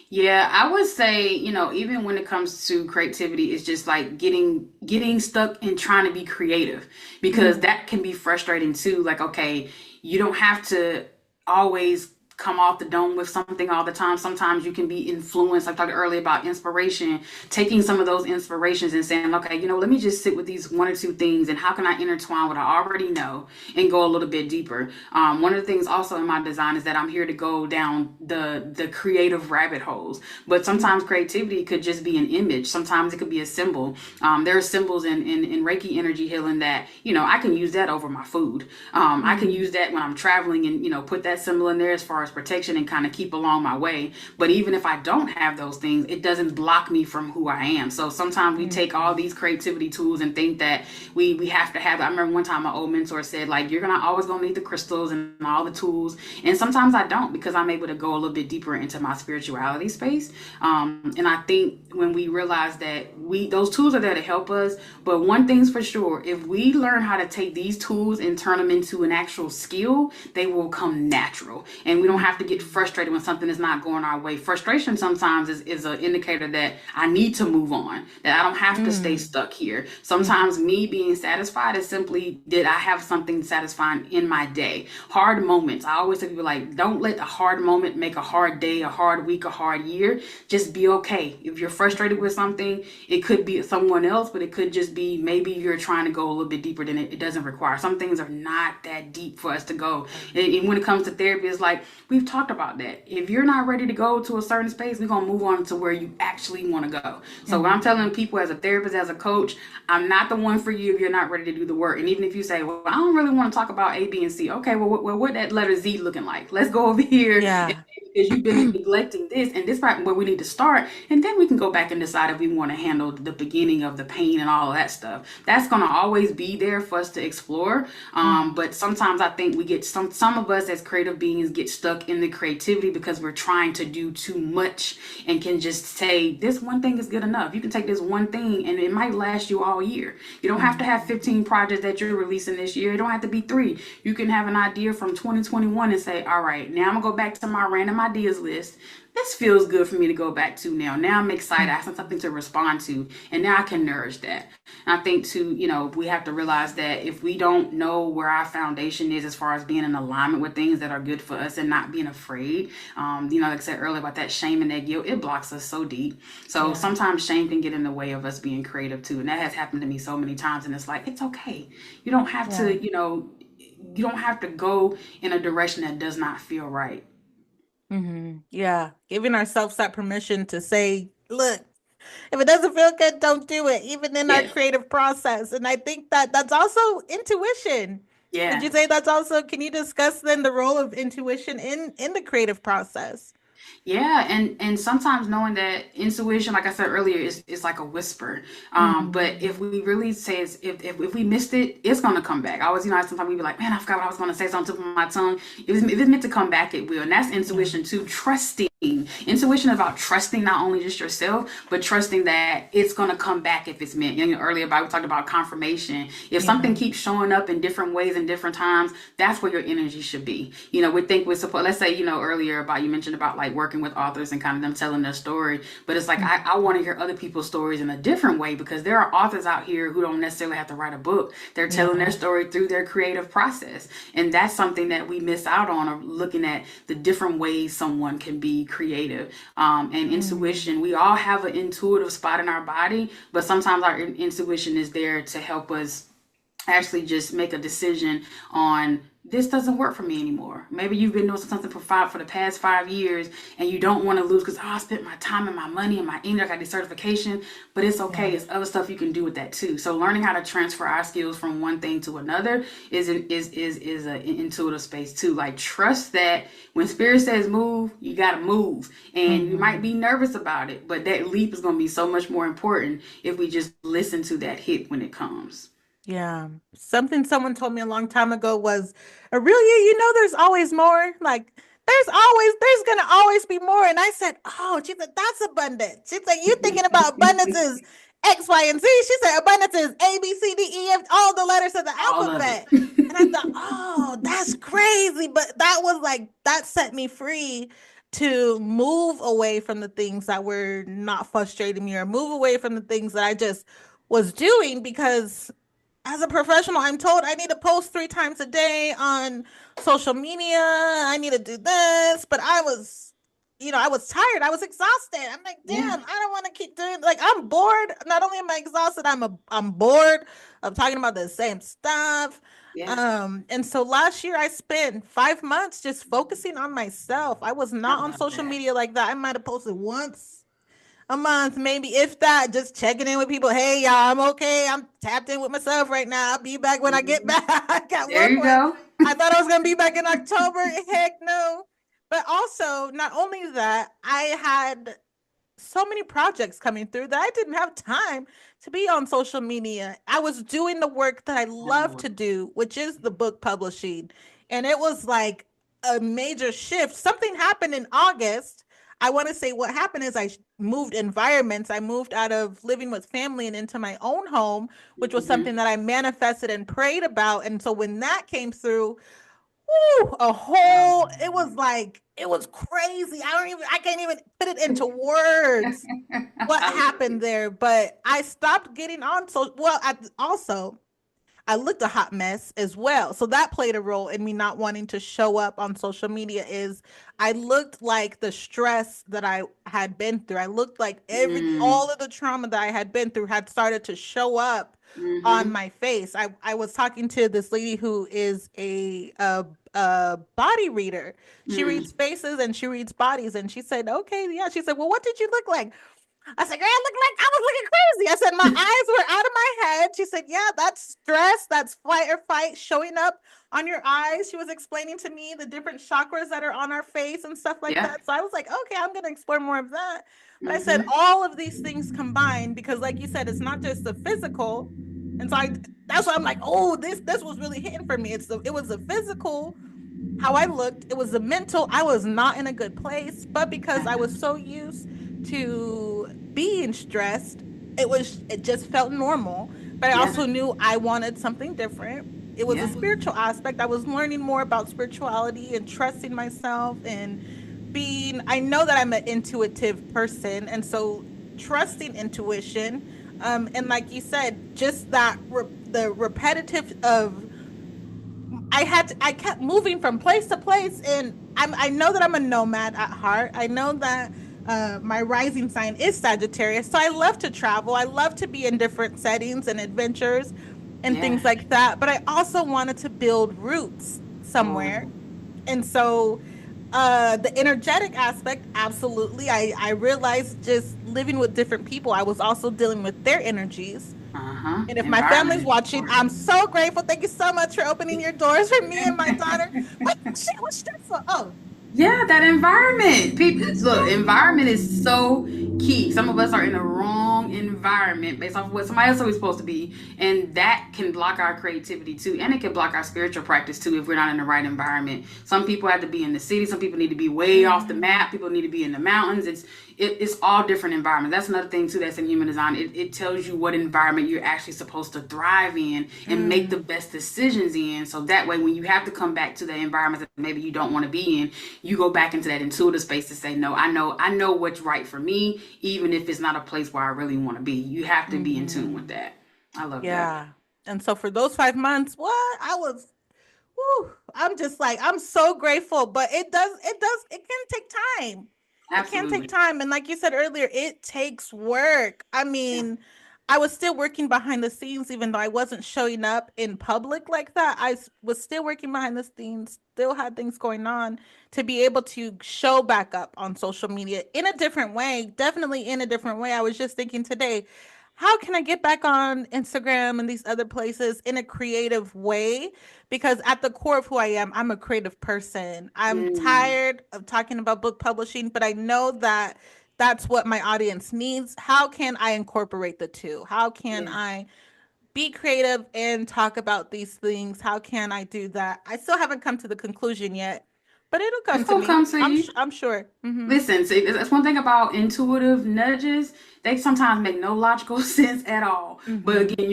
Yeah, I would say, even when it comes to creativity, it's just like getting stuck in trying to be creative because Mhm. that can be frustrating too. Like, okay, you don't have to always come off the dome with something all the time. Sometimes you can be influenced. I talked earlier about inspiration, taking some of those inspirations and saying, okay, let me just sit with these one or two things and how can I intertwine what I already know and go a little bit deeper. One of the things also in my design is that I'm here to go down the creative rabbit holes. But sometimes creativity could just be an image. Sometimes it could be a symbol. There are symbols in Reiki energy healing that I can use that over my food. I can Mhm. use that when I'm traveling and put that symbol in there as far as protection and kind of keep along my way. But even if I don't have those things, it doesn't block me from who I am. So sometimes we take all Mhm. these creativity tools and think that we have to have. I remember one time my old mentor said like you're gonna always gonna need the crystals and all the tools, and sometimes I don't because I'm able to go a little bit deeper into my spirituality space. And I think when we realize that those tools are there to help us, but one thing's for sure: if we learn how to take these tools and turn them into an actual skill, they will come natural, and we don't have to get Mhm. frustrated when something is not going our way. Frustration sometimes is an indicator that I need to move on, that I don't have to stay Mhm. stuck here. Mhm. Sometimes me being satisfied is simply did I have something satisfying in my day. Hard moments, I always tell people like don't let a hard moment make a hard day, a hard week, a hard year. Just be okay. If you're frustrated with something, it could be someone else, but it could just be maybe you're trying to go a little bit deeper than it doesn't require. Some things are not that deep for us to go. And when it comes to therapy, it's like we've talked about that. If you're not ready to go to a certain space, we're gonna move on to where you actually want to go. So when I'm telling Mhm. people as a therapist, as a coach, I'm not the one for you if you're not ready to do the work. And even if you say, well, I don't really want to talk about A, B, and C. Okay, well, what that letter Z looking like? Let's go over here and Yeah. because you've been neglecting this and this part where we need to start, and then we can go back and decide if we want to handle the beginning of the pain and all of that stuff. That's going to always be there for us to explore. Mhm. But sometimes I think we get some of us as creative beings get stuck in the creativity because we're trying to do too much and can just say this one thing is good enough. You can take this one thing and it might last you all year. You don't have to have Mhm. 15 projects that you're releasing this year. It don't have to be 3. You can have an idea from 2021 and say, all right, now I'm gonna go back to my random ideas list. This feels good for me to go back to now. Now I'm excited. I have something to respond to, and now I can nourish that. And I think too, we have to realize that if we don't know where our foundation is as far as being in alignment with things that are good for us and not being afraid, like I said earlier about that shame and that guilt, it blocks us so deep. So Yeah. sometimes shame can get in the way of us being creative too, and that has happened to me so many times. And it's like it's okay. You don't have Yeah. to, you don't have to go in a direction that does not feel right. Yeah. Giving ourselves that permission to say, look, if it doesn't feel good, don't do it, even in our Yeah. creative process. And I think that that's also intuition. Would Yeah. you say that's also, can you discuss then the role of intuition in the creative process? Yeah, and sometimes knowing that intuition, like I said earlier, is like a whisper. But Hmm. if we really say if we missed it, it's gonna come back. I always, sometimes we be like, man, I forgot what I was gonna say something to my tongue. If it's meant to come back, it will. And that's Yeah. intuition too, trusting Intuition is about trusting not only just yourself, but trusting that it's going to come back if it's meant. You know, earlier we talked about confirmation. If something Yeah. keeps showing up in different ways and different times, that's where your energy should be. You know, we think we're supposed, let's say, you know, earlier about, you mentioned about like working with authors and kind of them telling their story. But it's like, I want to hear other people's stories in a different way, because there are authors out here who don't necessarily have to write a book. They're telling Yeah. their story through their creative process. And that's something that we miss out on, of looking at the different ways someone can be creative. And Mm. intuition, we all have an intuitive spot in our body, but sometimes our intuition is there to help us actually just make a decision on, this doesn't work for me anymore. Maybe you've been doing something for the past 5 years, and you don't want to lose because, oh, I spent my time and my money and my energy, I got this certification, but it's okay. Yeah. There's other stuff you can do with that too. So learning how to transfer our skills from one thing to another is an intuitive space too. Like, trust that when spirit says move, you gotta move, and you might Hmm. be nervous about it, but that leap is gonna be so much more important if we just listen to that hit when it comes. Yeah. Something someone told me a long time ago was, Aurelia, there's always more. Like, there's gonna always be more. And I said, oh, she said, that's abundance. She said, you thinking about abundance is X, Y, and Z. She said, abundance is A, B, C, D, E, F, all the letters of the All of it. alphabet. And I thought, oh, that's crazy. But that was like, that set me free to move away from the things that were not frustrating me, or move away from the things that I just was doing, because as a professional, I'm told I need to post 3 times a day on social media. I need to do this, but I was tired. I was exhausted. I'm like, Yeah, damn, I don't want to keep doing. Like, I'm bored. Not only am I exhausted, I'm bored of talking about the same stuff. yeah. And so last year I spent 5 months just focusing on myself. I was I not on love social that. media like that. I might have posted once a month, maybe, if that, just checking in with people. Hey, y'all, I'm okay. I'm tapped in with myself right now. I'll be back when I get Mhm. back at There one you point. go. I thought I was going to be back in October. Heck no. But also, not only that, I had so many projects coming through that I didn't have time to be on social media. I was doing the work that I Doing the love work. to do, which is the book publishing. And it was like a major shift. Something happened in August. I want to say what happened is I moved environments. I moved out of living with family and into my own home, which was Hmm. something that I manifested and prayed about. And so when that came through, it was like, it was crazy. I can't even put it into words what I love happened it. there, but I stopped getting on. So, well, I looked a hot mess as well. So that played a role in me not wanting to show up on social media. Is I looked like the stress that I had been through. I looked like Mm. all of the trauma that I had been through had started to show up on Hmm. my face. I was talking to this lady who is a body reader. She Mm. reads faces and she reads bodies, and she said, "Okay, yeah." She said, "Well, what did you look like?" I said, "Girl, I look like I was looking crazy." I said, "My eyes were out of my head." She said, "Yeah, that's stress. That's flight or fight showing up on your eyes." She was explaining to me the different chakras that are on our face and stuff like Yeah. that. So I was like, okay, I'm going to explore more of that. But I said, Hmm. all of these things combined, because like you said, it's not just the physical. And so that's why I'm like, oh, this was really hitting for me. It was the physical, how I looked. It was the mental. I was not in a good place, but because I was so used to being stressed, it just felt normal. But I Yeah. also knew I wanted something different. It was a Yeah. spiritual aspect. I was learning more about spirituality and trusting myself, and being, I know that I'm an intuitive person, and so trusting intuition, and like you said, just the repetitive of, I kept moving from place to place, and I know that I'm a nomad at heart. I know that my rising sign is Sagittarius, so I love to travel. I love to be in different settings and adventures and Yeah. things like that. But I also wanted to build roots Oh. somewhere, and so the energetic aspect, absolutely. I realized just living with different people, I was also dealing with their energies. Uh-huh. And if my Environment family's is watching, important. I'm so grateful. Thank you so much for opening your doors for me and my daughter. What shit was stressful? Oh, Yeah, that environment. People, look, environment is so key. Some of us are in the wrong own environment based off of what somebody else is supposed to be, and that can block our creativity too, and it can block our spiritual practice too if we're not in the right environment. Some people have to be in the city, some people need to be way off the map, people need to be in the mountains. It's all different environments. That's another thing too that's in human design. It tells you what environment you're actually supposed to thrive in and make the best decisions in. So that way, when you have to come back to the environment that maybe you don't want to be in, you go back into that intuitive space to say, no, I know what's right for me, even if it's not a place where I really want to be. You have to be in tune with that. I love that. Yeah. And so for those 5 months, what I was, whew, I'm just like, I'm so grateful, but it can take time. It can take Absolutely. time. And like you said earlier, it takes work. I Yeah. mean, I was still working behind the scenes, even though I wasn't showing up in public like that. Was still working behind the scenes, still had things going on to be able to show back up on social media in a different way, definitely in a different way. I was just thinking today, how can I get back on Instagram and these other places in a creative way? Because at the core of who I am, I'm a creative person. I'm Mm, tired of talking about book publishing, but I know that that's what my audience needs. How can I incorporate the two? How can yeah. I be creative and talk about these things? How can I do that? I still haven't come to the conclusion yet, but it'll come It's to gonna me. come to you. I'm sure. Mm-hmm. Listen, see, that's one thing about intuitive nudges. They sometimes make no logical sense at all. But Mm-hmm. again,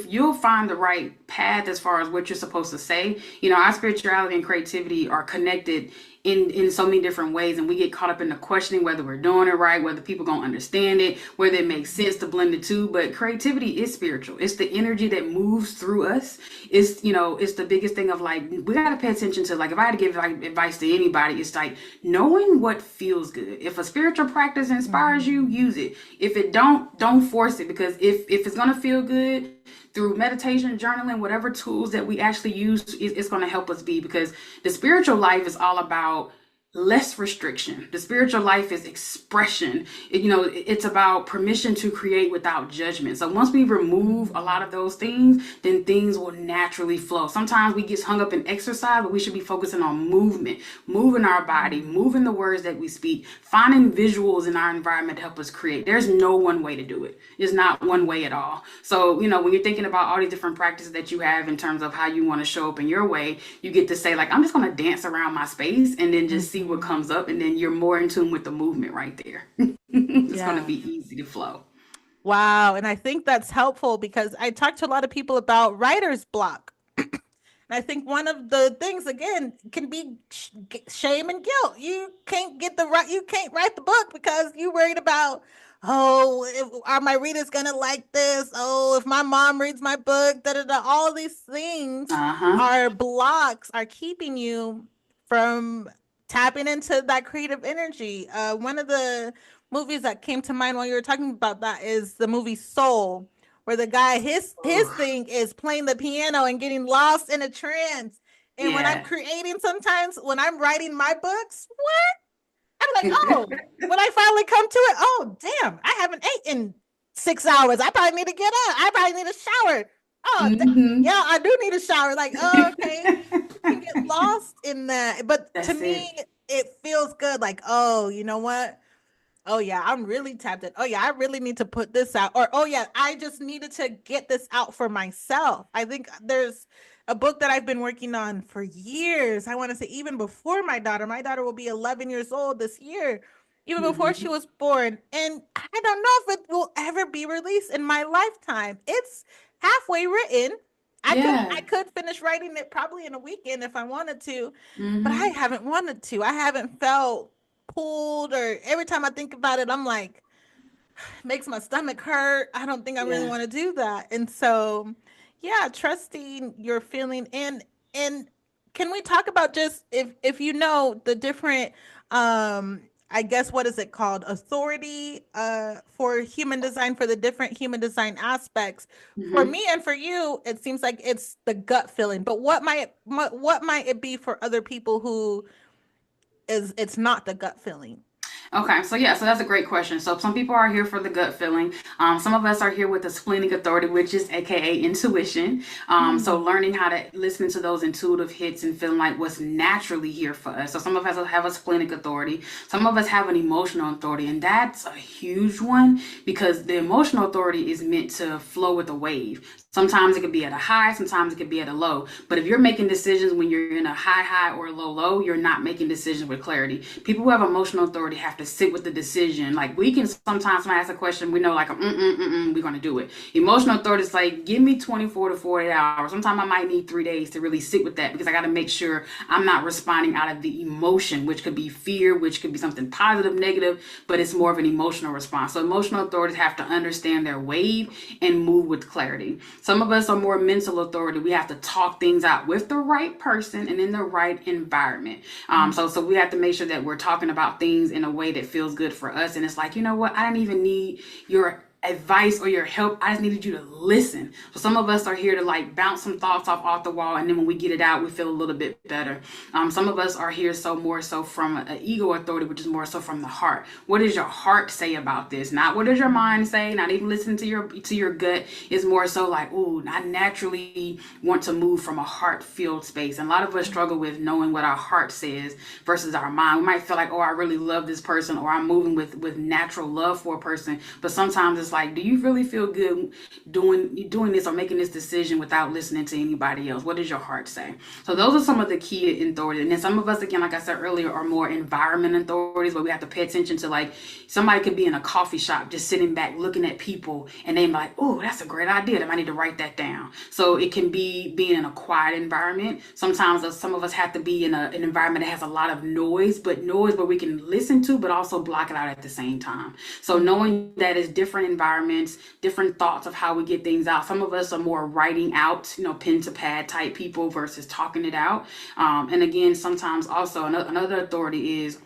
you'll find the right path as far as what you're supposed to say. You know, our spirituality and creativity are connected in so many different ways, and we get caught up in the questioning whether we're doing it right, whether people gonna understand it, whether it makes sense to blend the two. But creativity is spiritual. It's the energy that moves through us. It's the biggest thing of like we gotta pay attention to, like, if I had to give like advice to anybody, it's like knowing what feels good. If a spiritual practice inspires you, Mm-hmm. use it. If it don't force it, because if it's gonna feel good through meditation, journaling, whatever tools that we actually use, it's going to help us be, because the spiritual life is all about less restriction. The spiritual life is expression. It's about permission to create without judgment. So once we remove a lot of those things, then things will naturally flow. Sometimes we get hung up in exercise, but we should be focusing on movement, moving our body, moving the words that we speak, finding visuals in our environment to help us create. There's no one way to do it. It's not one way at all. So, when you're thinking about all these different practices that you have in terms of how you want to show up in your way, you get to say, like, I'm just going to dance around my space and then just see what Mm-hmm. comes up. And then you're more in tune with the movement right there. It's going to Yeah. be easy to flow. Wow. And I think that's helpful because I talk to a lot of people about writer's block. And I think one of the things again can be shame and guilt. You can't get the right. You can't write the book because you worried about, oh, are my readers gonna like this? Oh, if my mom reads my book, da da da. All these things Uh huh. are blocks, are keeping you from tapping into that creative energy. One of the movies that came to mind while you were talking about that is the movie Soul, where the guy his Oh, thing is playing the piano and getting lost in a trance. And when I'm yeah. creating, sometimes when I'm writing my books, I'm like, oh, when I finally come to it, oh damn, I haven't ate in 6 hours. I probably need to get up. I probably need a shower. Oh, Mm-hmm. yeah, I do need a shower. Like, oh, okay, you can get lost in that. But to That's me, it. it feels good. Like, oh, you know what? Oh yeah, I'm really tapped in. Oh yeah, I really need to put this out. Or oh yeah, I just needed to get this out for myself. I think there's a book that I've been working on for years. I want to say even before my daughter. My daughter will be 11 years old this year. Even before she Mm-hmm. was born. And I don't know if it will ever be released in my lifetime. It's halfway written. I Yeah. could finish writing it probably in a weekend if I wanted to, but I Mm-hmm. haven't wanted to. I haven't felt pulled, or every time I think about it, I'm like, it makes my stomach hurt. I don't think I really Yeah. want to do that. And so, yeah, trusting your feeling. And can we talk about just if you know the different I guess what is it called? Authority for human design, for the different human design aspects. For Mm-hmm. me and for you, it seems like it's the gut feeling. But what might it be for other people who is it's not the gut feeling? Okay, so yeah, so that's a great question. So some people are here for the gut feeling. Some of us are here with the splenic authority, which is AKA intuition. So Mm. learning how to listen to those intuitive hits and feeling like what's naturally here for us. So some of us have a splenic authority. Some of us have an emotional authority, and that's a huge one because the emotional authority is meant to flow with a wave. Sometimes it could be at a high, sometimes it could be at a low. But if you're making decisions when you're in a high, high or a low, low, you're not making decisions with clarity. People who have emotional authority have to sit with the decision. Like we can sometimes ask a question, we know like, we're going to do it. Emotional authority is like, give me 24 to 48 hours. Sometimes I might need 3 days to really sit with that because I got to make sure I'm not responding out of the emotion, which could be fear, which could be something positive, negative, but it's more of an emotional response. So emotional authorities have to understand their wave and move with clarity. Some of us are more mental authority. We have to talk things out with the right person and in the right environment. So we have to make sure that we're talking about things in a way that feels good for us. And it's like, you know what? I didn't even need your advice or your help. I just needed you to listen. So some of us are here to like bounce some thoughts off the wall, and then when we get it out, we feel a little bit better. Some of us are here so more so from an ego authority, which is more so from the heart. What does your heart say about this? Not what does your mind say? Not even listening to your gut. Is more so like, ooh, I naturally want to move from a heart filled space. And a lot of us struggle with knowing what our heart says versus our mind. We might feel like, oh, I really love this person, or I'm moving with natural love for a person, but sometimes it's like, do you really feel good doing this or making this decision without listening to anybody else? What does your heart say? So those are some of the key authorities. And then some of us, again, like I said earlier, are more environment authorities where we have to pay attention to, like, somebody could be in a coffee shop just sitting back looking at people and they like, oh, that's a great idea. I might need to write that down. So it can be being in a quiet environment. Sometimes some of us have to be in an environment that has a lot of noise, but noise where we can listen to, but also block it out at the same time. So knowing that it's different environments, different thoughts of how we get things out. Some of us are more writing out, pen to pad type people versus talking it out. And again, sometimes also another authority is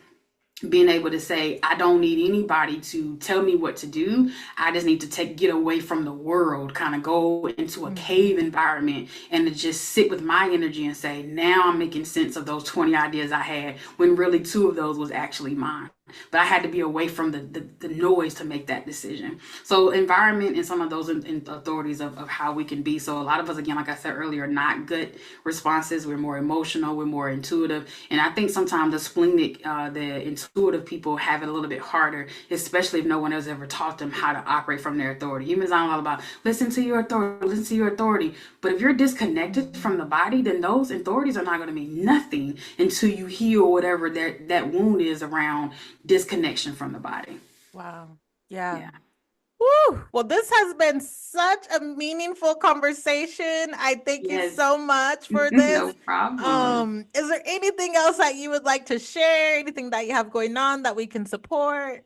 being able to say, I don't need anybody to tell me what to do. I just need to get away from the world, kind of go into a cave environment and to just sit with my energy and say, now I'm making sense of those 20 ideas I had when really 2 of those was actually mine. But I had to be away from the noise to make that decision. So environment and some of those authorities of how we can be. So a lot of us, again, like I said earlier, are not good responses. We're more emotional. We're more intuitive. And I think sometimes the splenic, the intuitive people have it a little bit harder, especially if no one has ever taught them how to operate from their authority. Human design is all about listen to your authority, listen to your authority. But if you're disconnected from the body, then those authorities are not going to mean nothing until you heal whatever that wound is around disconnection from the body. Wow. Yeah. Yeah. Woo! Well, this has been such a meaningful conversation. I thank you Yes. so much for No this. problem. Is there anything else that you would like to share? Anything that you have going on that we can support?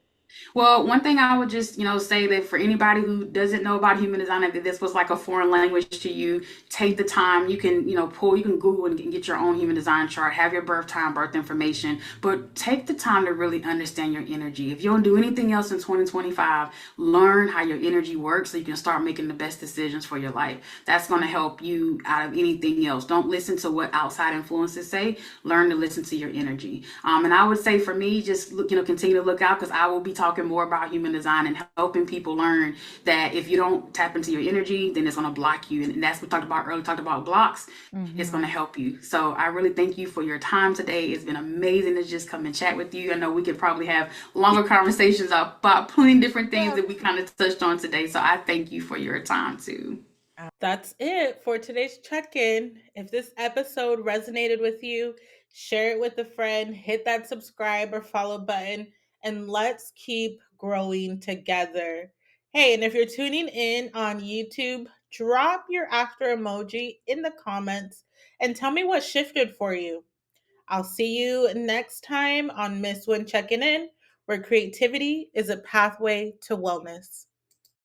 Well, one thing I would just, say that for anybody who doesn't know about human design, if this was like a foreign language to you, take the time. You can, you can Google and get your own human design chart, have your birth time, birth information, but take the time to really understand your energy. If you don't do anything else in 2025, learn how your energy works so you can start making the best decisions for your life. That's going to help you out of anything else. Don't listen to what outside influences say. Learn to listen to your energy. And I would say for me, just continue to look out because I will be talking more about human design and helping people learn that if you don't tap into your energy, then it's going to block you. And that's what we talked about earlier, talked about blocks. It's going to help you. So I really thank you for your time today. It's been amazing to just come and chat with you. I know we could probably have longer conversations about plenty different things that we kind of touched on today. So I thank you for your time too. That's it for today's check in. If this episode resonated with you, share it with a friend, hit that subscribe or follow button, and let's keep growing together. Hey, and if you're tuning in on YouTube, drop your after emoji in the comments and tell me what shifted for you. I'll see you next time on Miss Win Checking In, where creativity is a pathway to wellness.